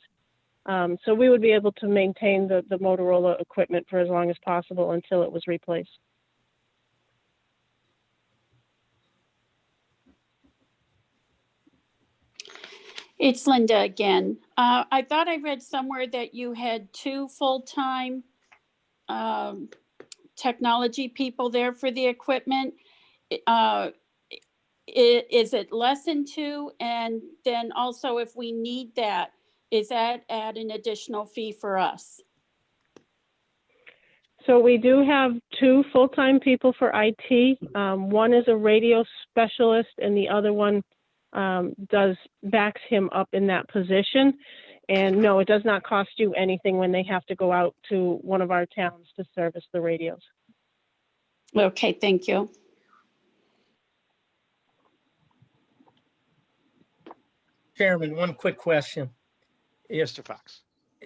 So we would be able to maintain the Motorola equipment for as long as possible until it was replaced. It's Linda again. I thought I read somewhere that you had 2 full-time technology people there for the equipment. Is it less than 2? And then also if we need that, is that at an additional fee for us? So we do have 2 full-time people for IT. One is a radio specialist and the other one backs him up in that position. And no, it does not cost you anything when they have to go out to one of our towns to service the radios. Okay, thank you. Chairman, one quick question. Mr. Fox.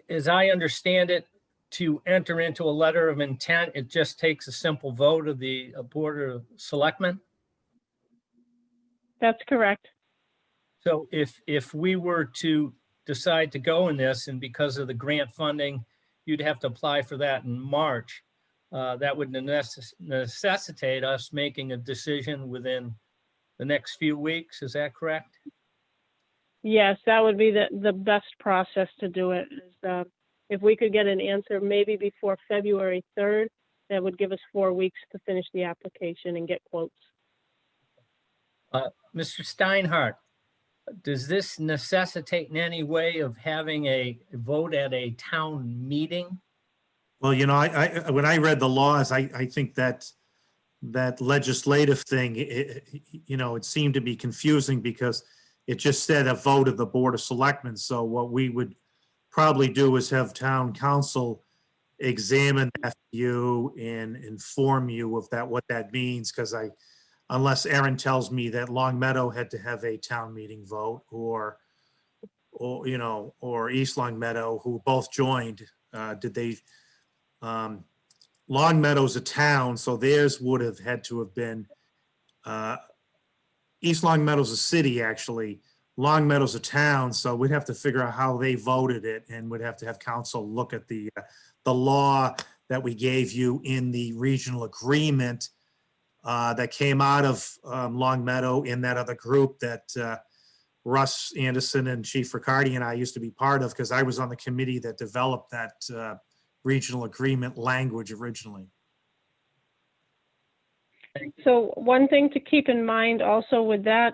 As I understand it, to enter into a letter of intent, it just takes a simple vote of the Board of Selectmen? That's correct. So if we were to decide to go in this, and because of the grant funding, you'd have to apply for that in March. that would necessitate us making a decision within the next few weeks. Is that correct? Yes, that would be the best process to do it. Is, if we could get an answer maybe before February 3rd, that would give us 4 weeks to finish the application and get quotes. Mr. Steinhardt, does this necessitate in any way of having a vote at a town meeting? Well, you know, when I read the laws, I think that legislative thing, you know, it seemed to be confusing because it just said a vote of the Board of Selectmen. So what we would probably do is have town council examine that for you and inform you of that, what that means, because unless Aaron tells me that Long Meadow had to have a town meeting vote, or you know, or East Long Meadow, who both joined, did they? Long Meadow's a town, so theirs would have had to have been. East Long Meadow's a city, actually. Long Meadow's a town, so we'd have to figure out how they voted it, and we'd have to have council look at the law that we gave you in the regional agreement that came out of Long Meadow in that other group that Russ Anderson and Chief Riccardi and I used to be part of, because I was on the committee that developed that regional agreement language originally. So one thing to keep in mind also with that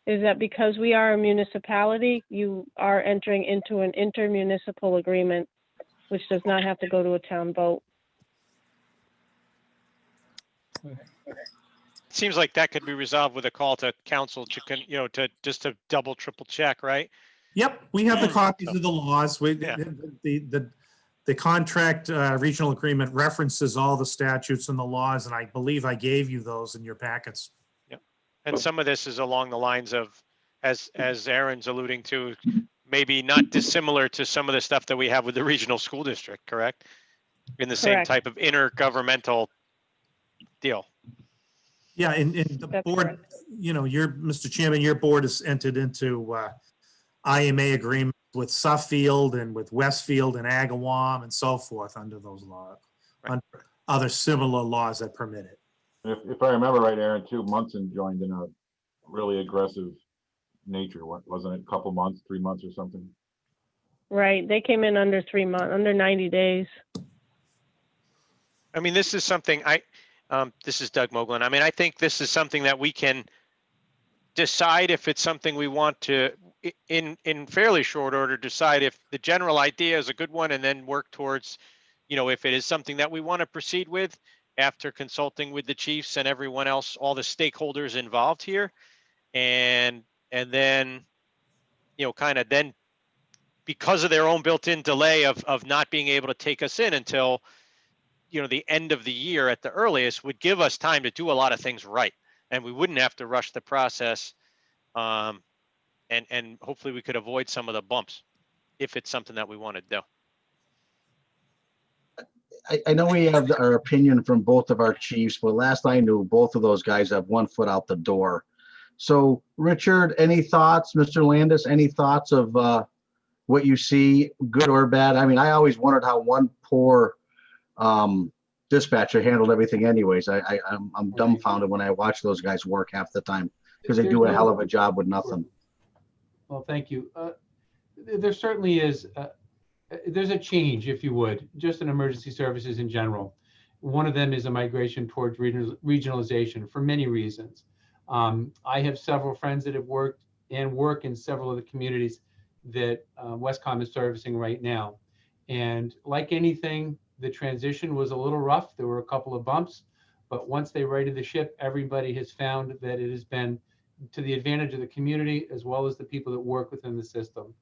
is that because we are a municipality, you are entering into an intermunicipal agreement, which does not have to go to a town vote. Seems like that could be resolved with a call to council to, you know, to just to double, triple check, right? Yep, we have the copies of the laws. Yeah. The contract regional agreement references all the statutes and the laws, and I believe I gave you those in your packets. Yep. And some of this is along the lines of, as Aaron's alluding to, maybe not dissimilar to some of the stuff that we have with the regional school district, correct? In the same Correct. type of intergovernmental deal. Yeah, and the That's board, correct. you know, Mr. Chairman, your board has entered into IMA agreements with Suffield and with Westfield and Agawam and so forth under those laws, under other similar laws that permit it. If I remember right, Aaron, too, Munson joined in a really aggressive nature, wasn't it? A couple months, 3 months or something? Right, they came in under 3 months, under 90 days. I mean, this is something this is Doug Moglen. I mean, I think this is something that we can decide if it's something we want to, in fairly short order, decide if the general idea is a good one, and then work towards, you know, if it is something that we want to proceed with after consulting with the chiefs and everyone else, all the stakeholders involved here. And then, you know, kind of then, because of their own built-in delay of not being able to take us in until, you know, the end of the year at the earliest, would give us time to do a lot of things right. And we wouldn't have to rush the process. And hopefully we could avoid some of the bumps if it's something that we want to do. I know we have our opinion from both of our chiefs, but last I knew, both of those guys have 1 foot out the door. So Richard, any thoughts? Mr. Landis, any thoughts of what you see, good or bad? I mean, I always wondered how one poor dispatcher handled everything anyways. I'm dumbfounded when I watch those guys work half the time, because they do a hell of a job with nothing. Well, thank you. There certainly is, there's a change, if you would, just in emergency services in general. One of them is a migration towards regionalization for many reasons. I have several friends that have worked and work in several of the communities that Westcom is servicing right now. And like anything, the transition was a little rough. There were a couple of bumps, but once they righted the ship, everybody has found that it has been to the advantage of the community as well as the people that work within the system.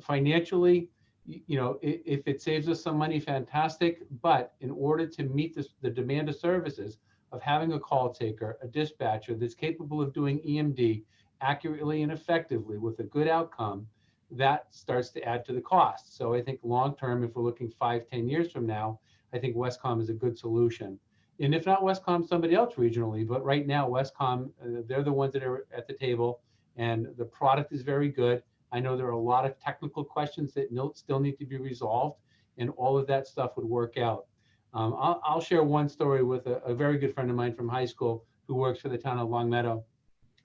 Financially, you know, if it saves us some money, fantastic. But in order to meet the demand of services of having a call taker, a dispatcher that's capable of doing EMD accurately and effectively with a good outcome, that starts to add to the cost. So I think long-term, if we're looking 5-10 years from now, I think Westcom is a good solution. And if not Westcom, somebody else regionally. But right now, Westcom, they're the ones that are at the table, and the product is very good. I know there are a lot of technical questions that still need to be resolved, and all of that stuff would work out. I'll share one story with a very good friend of mine from high school who works for the town of Long Meadow.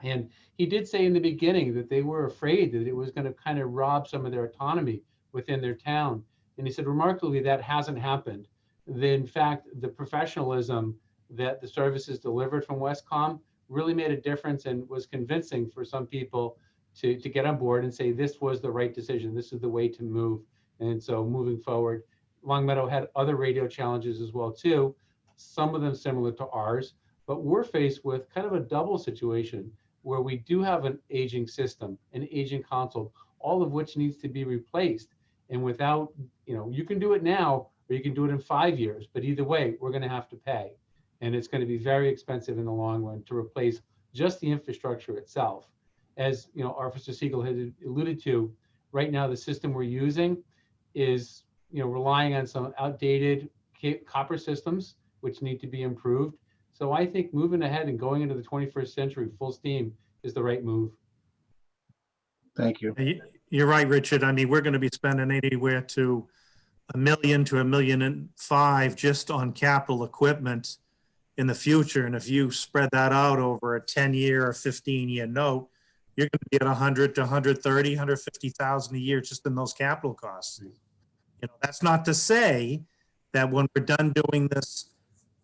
And he did say in the beginning that they were afraid that it was going to kind of rob some of their autonomy within their town. And he said, remarkably, that hasn't happened. In fact, the professionalism that the services delivered from Westcom really made a difference and was convincing for some people to get on board and say this was the right decision. This is the way to move. And so moving forward, Long Meadow had other radio challenges as well too, some of them similar to ours, but we're faced with kind of a double situation where we do have an aging system, an aging console, all of which needs to be replaced. And without, you can do it now or you can do it in 5 years, but either way, we're going to have to pay. And it's going to be very expensive in the long run to replace just the infrastructure itself. As Officer Siegel had alluded to, right now the system we're using is relying on some outdated copper systems which need to be improved. So I think moving ahead and going into the 21st century full steam is the right move. Thank you. You're right, Richard. I mean, we're going to be spending anywhere to $1 million to $1.5 million just on capital equipment in the future. And if you spread that out over a 10-year or 15-year note, you're going to be at 100 to 130, 150,000 a year just in those capital costs. That's not to say that when we're done doing this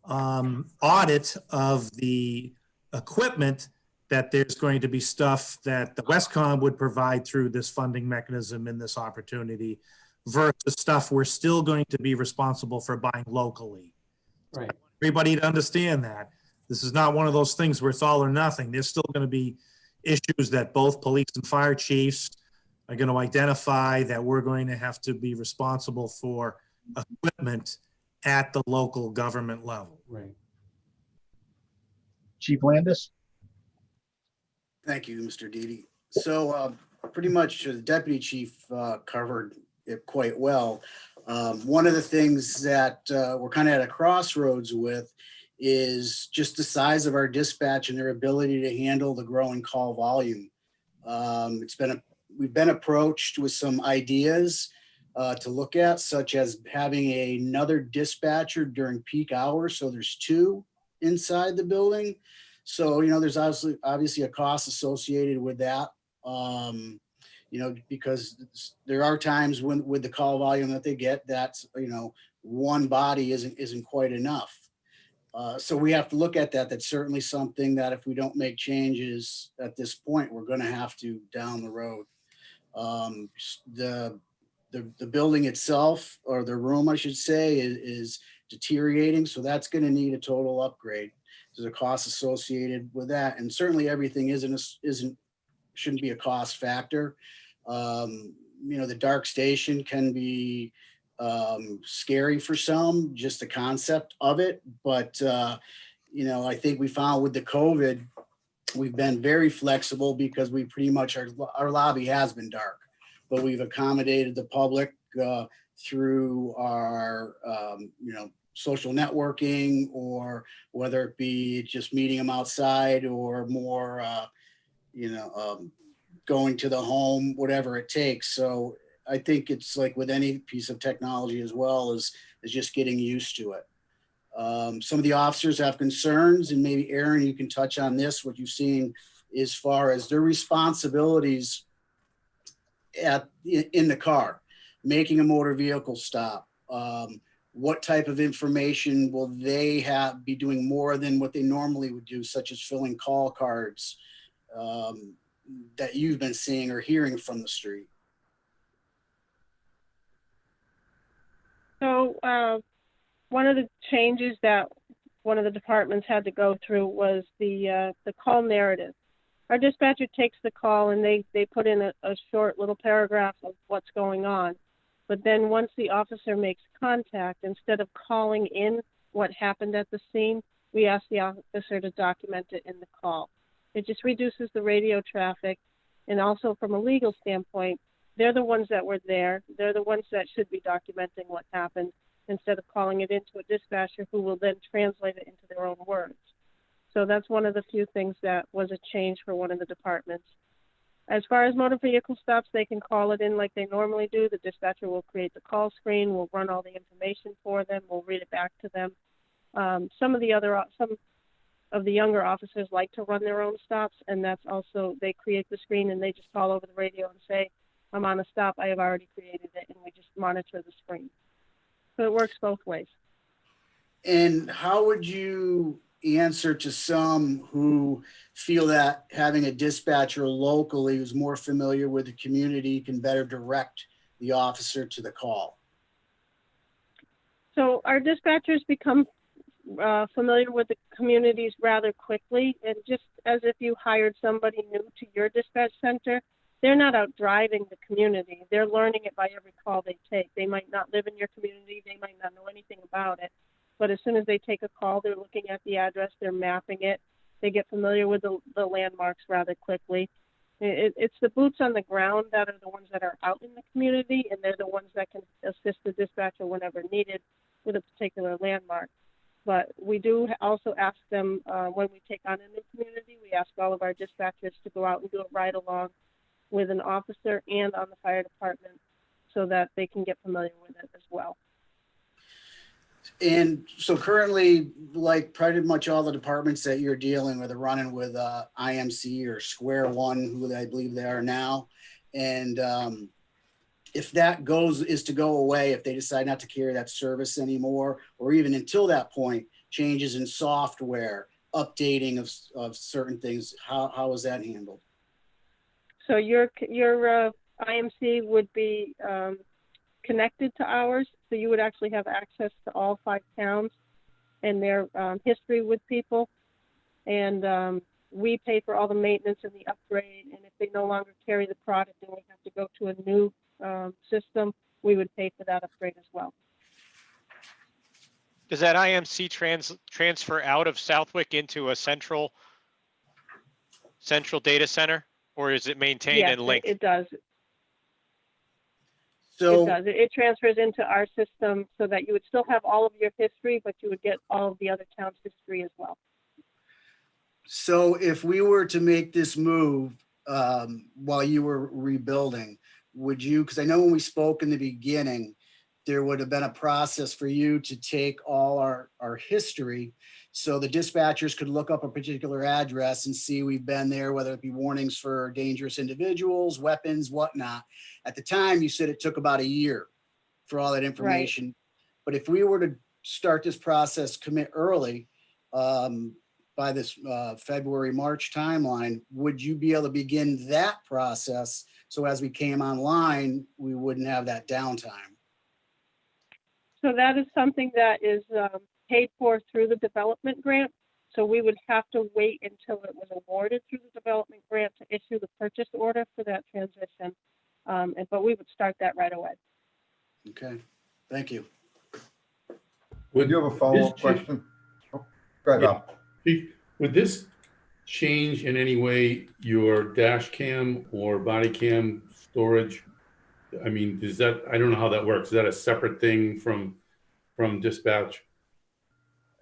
audit of the equipment, that there's going to be stuff that the Westcom would provide through this funding mechanism in this opportunity versus stuff we're still going to be responsible for buying locally. Right. I want everybody to understand that. This is not one of those things where it's all or nothing. There's still going to be issues that both police and fire chiefs are going to identify that we're going to have to be responsible for equipment at the local government level. Right. Chief Landis? Thank you, Mr. Didi. So pretty much the deputy chief covered it quite well. One of the things that we're kind of at a crossroads with is just the size of our dispatch and their ability to handle the growing call volume. We've been approached with some ideas to look at, such as having another dispatcher during peak hours. So there's two inside the building. So, there's obviously a cost associated with that, because there are times when with the call volume that they get, that's, one body isn't quite enough. So we have to look at that. That's certainly something that if we don't make changes at this point, we're going to have to down the road. The building itself, or the room, I should say, is deteriorating. So that's going to need a total upgrade. There's a cost associated with that, and certainly everything shouldn't be a cost factor. The dark station can be scary for some, just the concept of it. But I think we found with the COVID, we've been very flexible because we pretty much our lobby has been dark, but we've accommodated the public through our social networking, or whether it be just meeting them outside or more, going to the home, whatever it takes. So I think it's like with any piece of technology as well is just getting used to it. Some of the officers have concerns, and maybe Aaron, you can touch on this, what you've seen as far as their responsibilities in the car, making a motor vehicle stop. What type of information will they be doing more than what they normally would do, such as filling call cards that you've been seeing or hearing from the street? So one of the changes that one of the departments had to go through was the call narrative. Our dispatcher takes the call and they put in a short little paragraph of what's going on. But then once the officer makes contact, instead of calling in what happened at the scene, we ask the officer to document it in the call. It just reduces the radio traffic. And also from a legal standpoint, they're the ones that were there. They're the ones that should be documenting what happened instead of calling it into a dispatcher who will then translate it into their own words. So that's one of the few things that was a change for one of the departments. As far as motor vehicle stops, they can call it in like they normally do. The dispatcher will create the call screen, we'll run all the information for them, we'll read it back to them. Some of the younger officers like to run their own stops, and that's also, they create the screen and they just call over the radio and say, I'm on a stop, I have already created it, and we just monitor the screen. So it works both ways. And how would you answer to some who feel that having a dispatcher locally who's more familiar with the community can better direct the officer to the call? So our dispatchers become familiar with the communities rather quickly, and just as if you hired somebody new to your dispatch center, they're not out driving the community. They're learning it by every call they take. They might not live in your community. They might not know anything about it. But as soon as they take a call, they're looking at the address, they're mapping it. They get familiar with the landmarks rather quickly. It's the boots on the ground that are the ones that are out in the community, and they're the ones that can assist the dispatcher whenever needed with a particular landmark. But we do also ask them, when we take on a new community, we ask all of our dispatchers to go out and do a ride along with an officer and on the fire department so that they can get familiar with it as well. And so currently, like pretty much all the departments that you're dealing with are running with IMC or Square One, who I believe they are now. And if that is to go away, if they decide not to carry that service anymore, or even until that point, changes in software, updating of certain things, how is that handled? So your IMC would be connected to ours, so you would actually have access to all 5 towns and their history with people. And we pay for all the maintenance and the upgrade. And if they no longer carry the product and we have to go to a new system, we would pay for that upgrade as well. Does that IMC transfer out of Southwick into a central data center, or is it maintained and linked? It does. So it does. It transfers into our system so that you would still have all of your history, but you would get all of the other towns' history as well. So if we were to make this move while you were rebuilding, would you, because I know when we spoke in the beginning, there would have been a process for you to take all our history so the dispatchers could look up a particular address and see we've been there, whether it be warnings for dangerous individuals, weapons, whatnot. At the time, you said it took about a year for all that information. Right. But if we were to start this process, commit early by this February, March timeline, would you be able to begin that process so as we came online, we wouldn't have that downtime? So that is something that is paid for through the development grant. So we would have to wait until it was awarded through the development grant to issue the purchase order for that transition. But we would start that right away. Okay, thank you. Would you have a follow-up question? Oh, go ahead, Bob. Would this change in any way your dash cam or body cam storage? I mean, is that, I don't know how that works. Is that a separate thing from dispatch?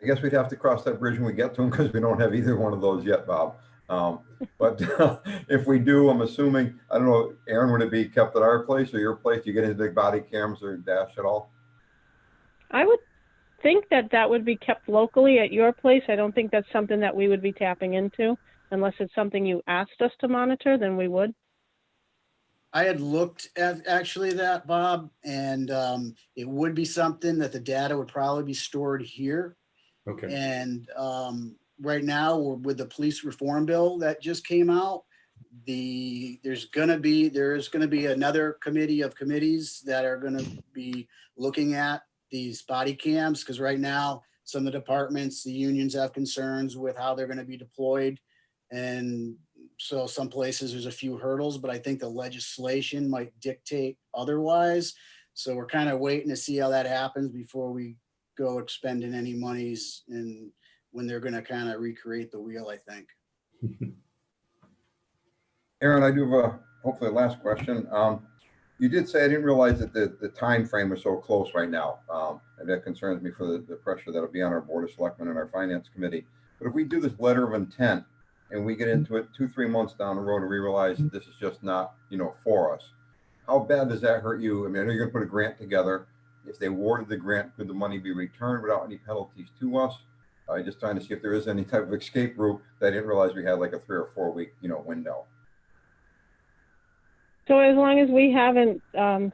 I guess we'd have to cross that bridge when we get to them because we don't have either one of those yet, Bob. But if we do, I'm assuming, I don't know, Aaron, would it be kept at our place or your place? Do you get any big body cams or dash at all? I would think that would be kept locally at your place. I don't think that's something that we would be tapping into unless it's something you asked us to monitor, then we would. I had looked at actually that, Bob, and it would be something that the data would probably be stored here. Okay. And right now, with the police reform bill that just came out, there is going to be another committee of committees that are going to be looking at these body cams, because right now some of the departments, the unions have concerns with how they're going to be deployed. And so some places there's a few hurdles, but I think the legislation might dictate otherwise. So we're kind of waiting to see how that happens before we go expending any monies and when they're going to kind of recreate the wheel, I think. Aaron, I do have hopefully a last question. You did say, I didn't realize that the time frame was so close right now. And that concerns me for the pressure that'll be on our Board of Selectmen and our Finance Committee. But if we do this letter of intent and we get into it 2-3 months down the road and we realize this is just not, for us. How bad does that hurt you? I mean, I know you're gonna put a grant together. If they awarded the grant, could the money be returned without any penalties to us? Just trying to see if there is any type of escape route that I didn't realize we had like a 3 or 4 week, window. So as long as we haven't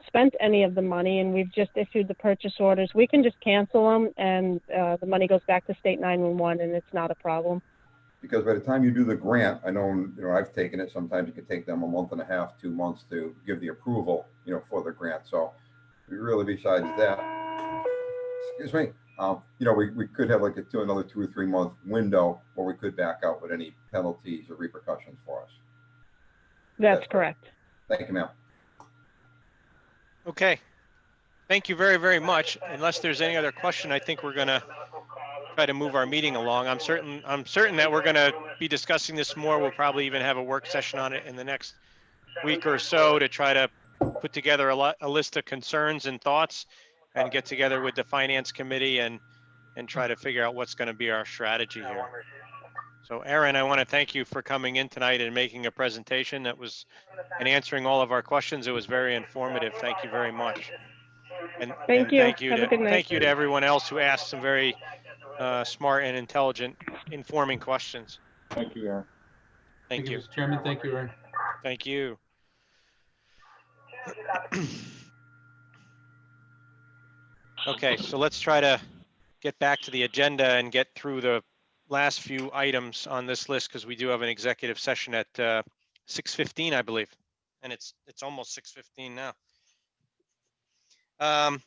spent any of the money and we've just issued the purchase orders, we can just cancel them and the money goes back to state 911 and it's not a problem. Because by the time you do the grant, I know, I've taken it, sometimes it can take them 1.5 months, 2 months to give the approval, for the grant. So really besides that, excuse me, we could have like another 2 or 3 month window where we could back out with any penalties or repercussions for us. That's correct. Thank you, ma'am. Okay. Thank you very, very much. Unless there's any other question, I think we're gonna try to move our meeting along. I'm certain that we're gonna be discussing this more. We'll probably even have a work session on it in the next week or so to try to put together a list of concerns and thoughts and get together with the finance committee and try to figure out what's gonna be our strategy here. So Aaron, I want to thank you for coming in tonight and making a presentation and answering all of our questions. It was very informative. Thank you very much. And Thank you. Thank you Have a good night. Thank you to everyone else who asked some very smart and intelligent, informing questions. Thank you, Aaron. Thank you. Mr. Chairman. Thank you, Aaron. Thank you. Okay, so let's try to get back to the agenda and get through the last few items on this list because we do have an executive session at 6:15, I believe, and it's almost 6:15 now. I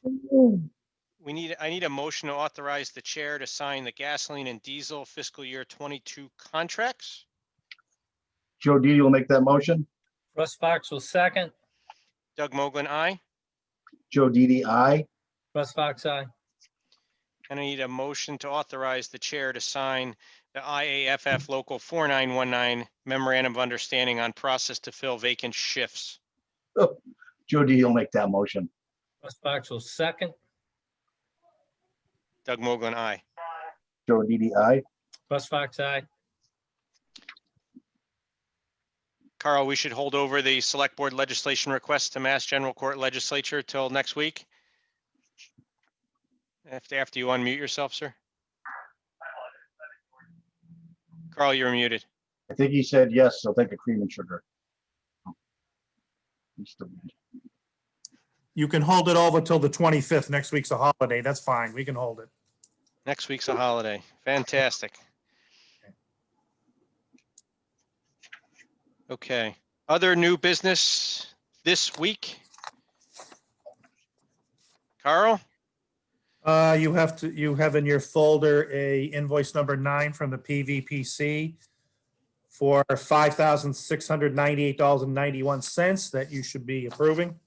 need a motion to authorize the chair to sign the gasoline and diesel fiscal year 22 contracts. Joe Didi will make that motion. Russ Fox will second. Doug Moglen, aye. Joe Didi, aye. Russ Fox, aye. And I need a motion to authorize the chair to sign the IAFF Local 4919 Memorandum of Understanding on process to fill vacant shifts. Oh, Joe Didi will make that motion. Russ Fox will second. Doug Moglen, aye. Joe Didi, aye. Russ Fox, aye. Carl, we should hold over the select board legislation request to Mass General Court Legislature till next week. After you unmute yourself, sir. Carl, you're muted. I think he said yes, so take a cream and sugar. You can hold it over till the 25th. Next week's a holiday. That's fine. We can hold it. Next week's a holiday. Fantastic. Okay. Other new business this week? Carl? You have in your folder a invoice number 9 from the PVPC for $5,698.91 that you should be approving.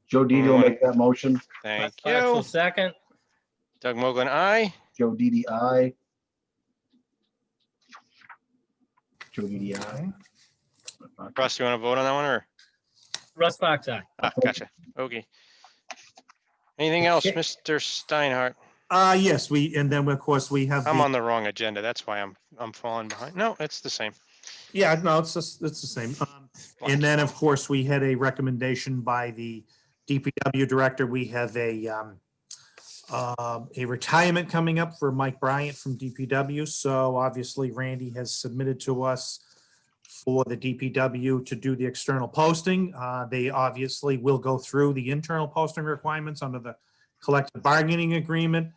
Joe Didi will make that motion. Thank Russ Fox will you. second. Doug Moglen, aye. Joe Didi, aye. Joe Didi, aye. Russ, you want to vote on that one or? Russ Fox, aye. Gotcha. Okay. Anything else, Mr. Steinhardt? Yes, and then of course we have. I'm on the wrong agenda. That's why I'm falling behind. No, it's the same. Yeah, no, it's the same. And then of course we had a recommendation by the DPW director. We have a retirement coming up for Mike Bryant from DPW. So obviously Randy has submitted to us for the DPW to do the external posting. They obviously will go through the internal posting requirements under the collective bargaining agreement.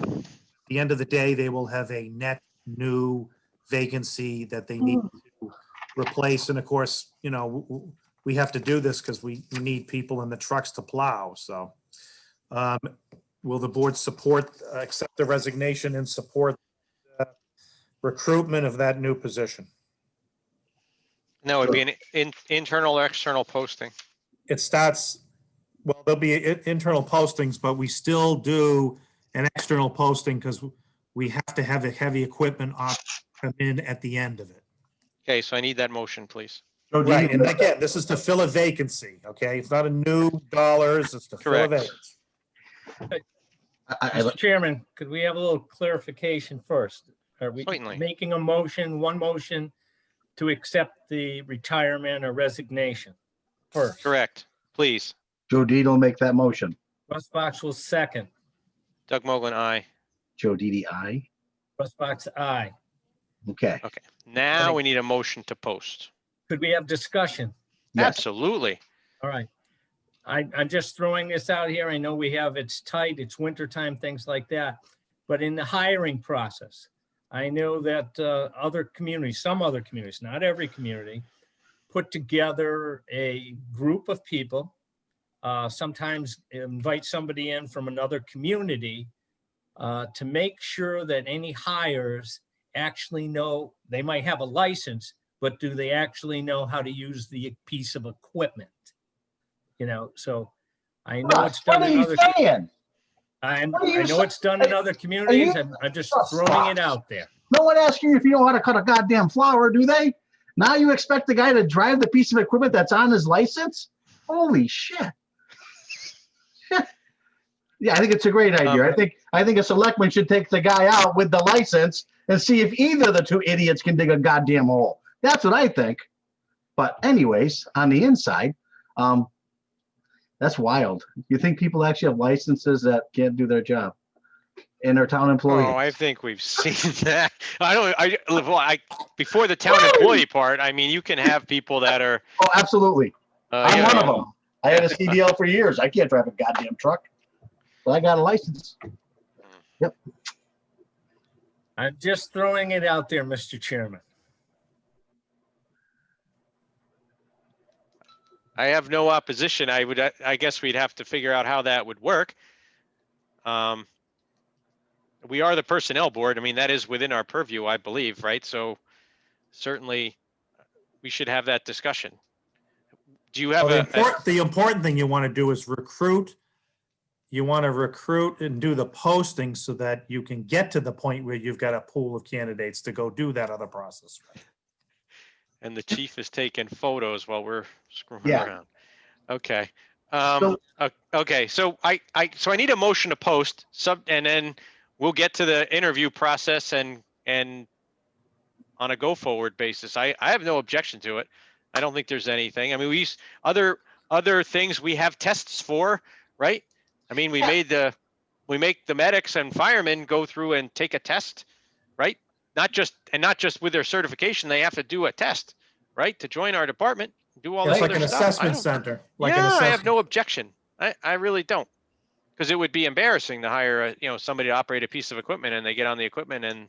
At the end of the day, they will have a net new vacancy that they need to replace. And of course, we have to do this because we need people in the trucks to plow. So will the board accept the resignation and support the recruitment of that new position? No, it'd be an internal or external posting. It starts, well, there'll be internal postings, but we still do an external posting because we have to have a heavy equipment come in at the end of it. Okay, so I need that motion, please. Right, and again, this is to fill a vacancy, okay? It's not a new dollars, it's to fill a Correct. vacancy. Mr. Chairman, could we have a little clarification first? Are we Certainly. making a motion, one motion to accept the retirement or resignation first? Correct. Please. Joe Didi will make that motion. Russ Fox will second. Doug Mogul, aye. Joe Didi, aye. Russ Fox, aye. Okay. Okay. Now we need a motion to post. Could we have discussion? Yes. Absolutely. All right. I'm just throwing this out here. I know we have, it's tight, it's winter time, things like that. But in the hiring process, I know that other communities, some other communities, not every community, put together a group of people, sometimes invite somebody in from another community to make sure that any hires actually know, they might have a license, but do they actually know how to use the piece of equipment? You know, so I know Russ, it's done what are in you other. saying? I What are you know it's done in other Are communities. you- I'm just Russ throwing it Fox. out there. No one asking you if you know how to cut a goddamn flower, do they? Now you expect the guy to drive the piece of equipment that's on his license? Holy shit. Yeah, I think it's a great idea. I think a selectman should take the guy out with the license and see if either of the two idiots can dig a goddamn hole. That's what I think. But anyways, on the inside, that's wild. You think people actually have licenses that can't do their job? And they're town employees. Oh, I think we've seen that. Before the town employee part, I mean, you can have people that are. Oh, absolutely. you I'm one of know, them. I had a CDL for years. I can't drive a goddamn truck, but I got a license. Yep. I'm just throwing it out there, Mr. Chairman. I have no opposition. I guess we'd have to figure out how that would work. We are the personnel board. I mean, that is within our purview, I believe, right? So certainly we should have that discussion. Do you have The important thing you want to do is recruit. You want to recruit and do the posting so that you can get to the point where you've got a pool of candidates to go do that other process. and the chief is taking photos while we're screwing Yeah. around. Okay. So- Okay. So I need a motion to post and then we'll get to the interview process and on a go forward basis. I have no objection to it. I don't think there's anything. I mean, we use other things we have tests for, right? I mean, we make the medics and firemen go through and take a test, right? Not just with their certification, they have to do a test, right? To join our department, do all It's this like other an stuff. assessment center. Like an Yeah, I have assessment. no objection. I really don't. Because it would be embarrassing to hire somebody to operate a piece of equipment and they get on the equipment and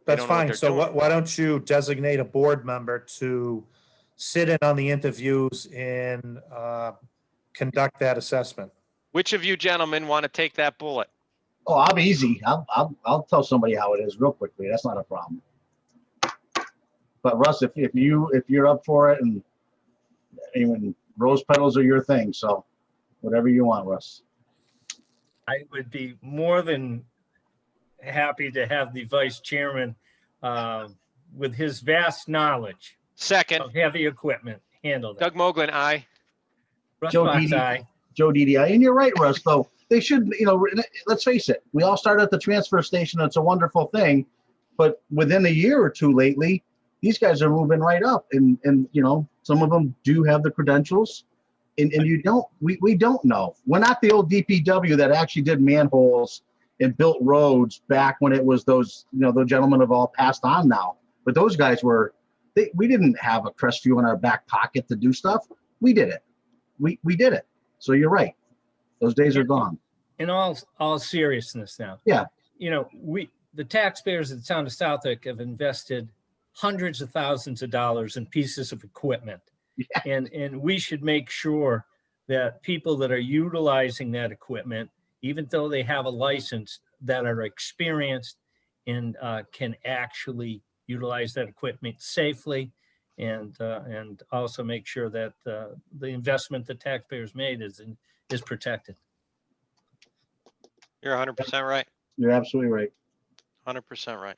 That's don't know what fine. they're So doing. why don't you designate a board member to sit in on the interviews and conduct that assessment? which of you gentlemen want to take that bullet? Oh, I'm easy. I'll tell somebody how it is real quickly. That's not a problem. But Russ, if you're up for it, and even rose petals are your thing, so whatever you want, Russ. I would be more than happy to have the vice chairman with his vast knowledge Second, of heavy equipment handle that. Doug Moglen, aye. Russ Joe Fox, Didi. aye. Joe DDI, and you're right, Russ. Though they should, let's face it. We all start at the transfer station. It's a wonderful thing, but within a year or two lately, these guys are moving right up, and some of them do have the credentials, and you don't. We don't know. We're not the old DPW that actually did manholes and built roads back when it was those. The gentlemen have all passed on now, but those guys were. We didn't have a Crestview in our back pocket to do stuff. We did it. We did it. So you're right. Those days are gone. In all seriousness now. Yeah. The taxpayers of the town of Southwick have invested hundreds of thousands of dollars in pieces of equipment. Yeah. And we should make sure that people that are utilizing that equipment, even though they have a license, that are experienced and can actually utilize that equipment safely and also make sure that the investment the taxpayers made is protected. You're 100% right. You're absolutely right. 100% right.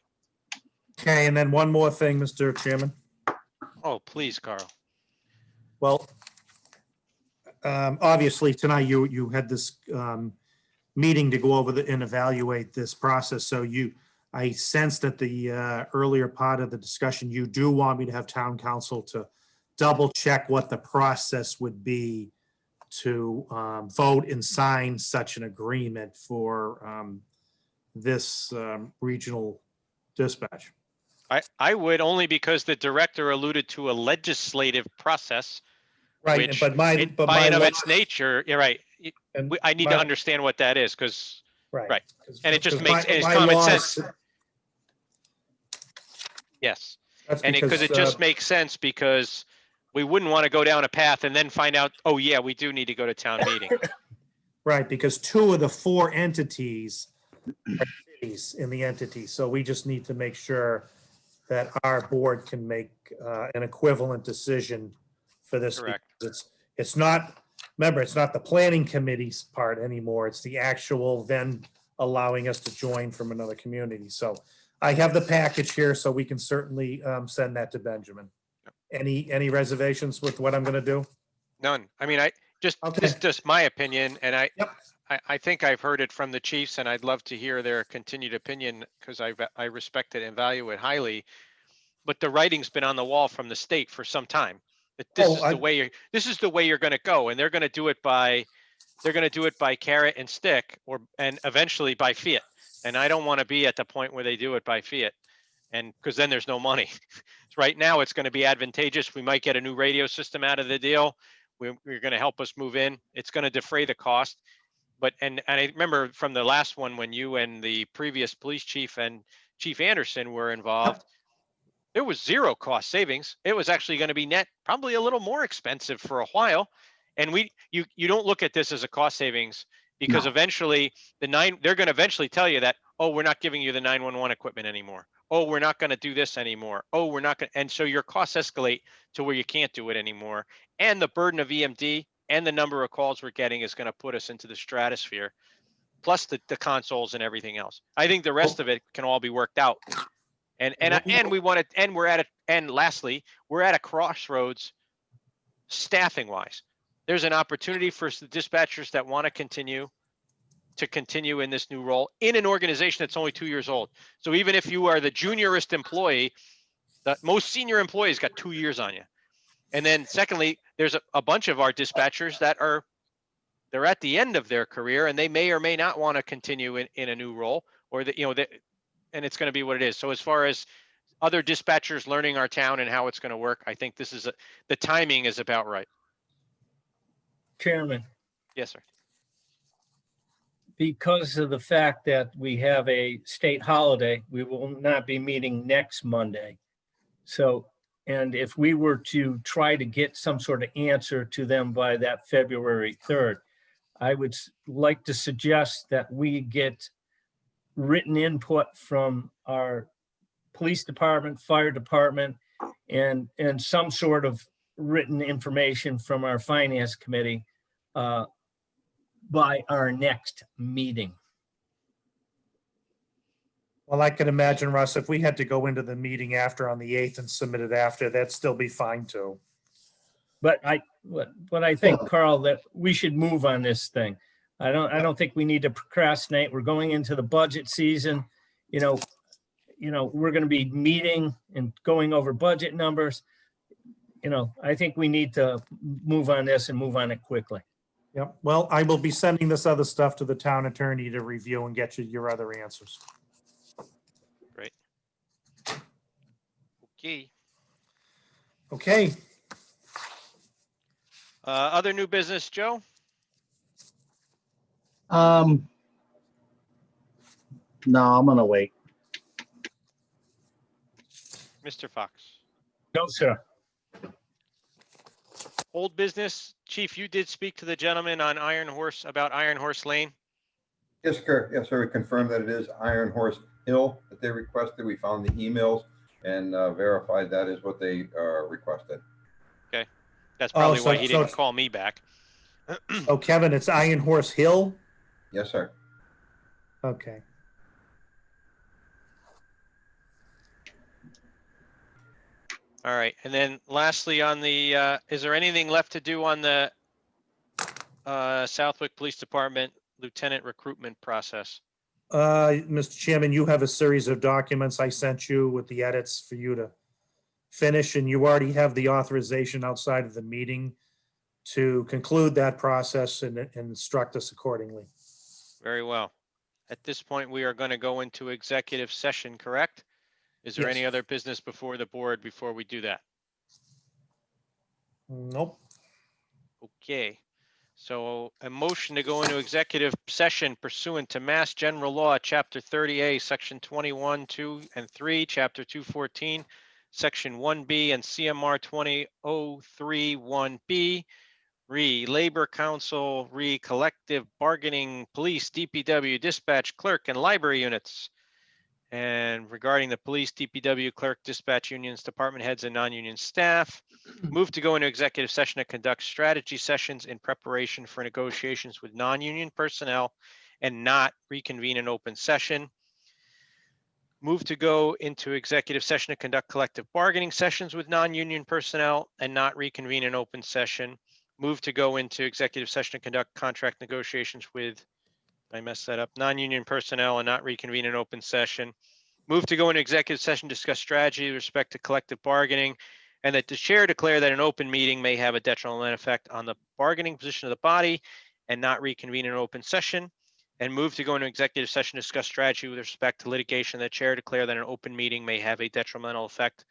Okay, and then one more thing, Mr. Chairman. Oh, please, Carl. Well, obviously tonight you had this meeting to go over and evaluate this process. So I sensed at the earlier part of the discussion, you do want me to have town council to double check what the process would be to vote and sign such an agreement for this regional dispatch. I would, only because the director alluded to a legislative process. Right, which but my, it- but by my. and of law- its nature, you're right. and I need to my- understand what that is, because, right. 'cause- And it just 'cause makes, my- it's my common laws- sense. Yes. That's And because it just makes sense, because we wouldn't want to go down a path and then find out, oh yeah, we do need to go to town meeting. Right, because 2 of the 4 entities are cities in the entity, so we just need to make sure that our board can make an equivalent decision for this. Correct. because It's not, remember, it's not the planning committee's part anymore, it's the actual then allowing us to join from another community. So I have the package here, so we can certainly send that to Benjamin. Any reservations with what I'm gonna do? None. I mean, this Okay. is just my opinion, and Yep. I think I've heard it from the chiefs, and I'd love to hear their continued opinion, because I respect it and value it highly. But the writing's been on the wall from the state for some time, that this Oh, is the way you're gonna go, and they're gonna do it by carrot and stick, and eventually by fiat. And I don't want to be at the point where they do it by fiat, and because then there's no money. Right now, it's going to be advantageous. We might get a new radio system out of the deal. We're going to help us move in. It's going to defray the cost. But, and I remember from the last one, when you and the previous police chief and Chief Anderson were involved, there was 0 cost savings. It was actually going to be net, probably a little more expensive for a while. And you don't look at this as a cost savings, because No. eventually they're going to eventually tell you that, oh, we're not giving you the 911 equipment anymore. Oh, we're not going to do this anymore. Oh, we're not going to. And so your costs escalate to where you can't do it anymore. And the burden of EMD and the number of calls we're getting is going to put us into the stratosphere, plus the consoles and everything else. I think the rest of it can all be worked out. And we want to, and lastly, we're at a crossroads staffing wise. There's an opportunity for the dispatchers that want to continue in this new role in an organization that's only 2 years old. So even if you are the juniorest employee, the most senior employees got 2 years on you. And then secondly, there's a bunch of our dispatchers that they're at the end of their career, and they may or may not want to continue in a new role, or and it's going to be what it is. So as far as other dispatchers learning our town and how it's going to work, I think the timing is about right. Chairman, Yes, sir. because of the fact that we have a state holiday, we will not be meeting next Monday. So, and if we were to try to get some sort of answer to them by that February 3rd, I would like to suggest that we get written input from our police department, fire department, and some sort of written information from our finance committee by our next meeting. Well, I could imagine, Russ, if we had to go into the meeting after on the 8th and submit it after, that'd still be fine too. But I think, Carl, that we should move on this thing. I don't think we need to procrastinate. We're going into the budget season. We're going to be meeting and going over budget numbers. I think we need to move on this and move on it quickly. Yep. Well, I will be sending this other stuff to the town attorney to review and get you your other answers. Great. Okay. Okay. Other new business, Joe? No, I'm gonna wait. Mr. Fox? No, sir. Old business, Chief, you did speak to the gentleman on about Iron Horse Lane. Yes, sir. Yes, sir. We confirmed that it is Iron Horse Hill that they requested. We found the emails and verified that is what they requested. Okay. That's probably so- why he so didn't it's- call me back. Oh, Kevin, it's Iron Horse Hill? Yes, sir. Okay. All right. And then lastly on the, is there anything left to do on the Southwick Police Department lieutenant recruitment process? Mr. Chairman, you have a series of documents I sent you with the edits for you to finish, and you already have the authorization outside of the meeting to conclude that process and instruct us accordingly. Very well. At this point, we are going to go into executive session, correct? Is there Yes. any other business before the board before we do that? Nope. Okay. So a motion to go into executive session pursuant to Mass General Law, Chapter 30A, Section 21, 2 and 3, Chapter 214, Section 1B, and CMR 20031B, Labor Council, Collective Bargaining, Police, DPW, Dispatch, Clerk, and Library units. And regarding the police, DPW, clerk, dispatch unions, department heads, and non-union staff, move to go into executive session to conduct strategy sessions in preparation for negotiations with non-union personnel and not reconvene an open session. Move to go into executive session to conduct collective bargaining sessions with non-union personnel and not reconvene an open session. Move to go into executive session to conduct contract negotiations with, I messed that up, non-union personnel and not reconvene an open session. Move to go into executive session, discuss strategy with respect to collective bargaining, and that the chair declare that an open meeting may have a detrimental effect on the bargaining position of the body and not reconvene an open session. And move to go into executive session, discuss strategy with respect to litigation, that chair declare that an open meeting may have a detrimental effect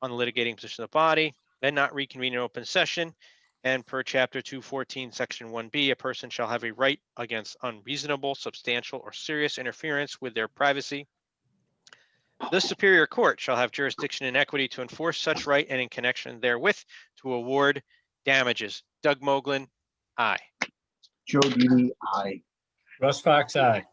on the litigating position of the body and not reconvene an open session. And per chapter 214, section 1B, a person shall have a right against unreasonable, substantial, or serious interference with their privacy. The Superior Court shall have jurisdiction and equity to enforce such right and in connection therewith to award damages. Doug Moglen, aye. Joe Didi, aye. Russ Fox, aye.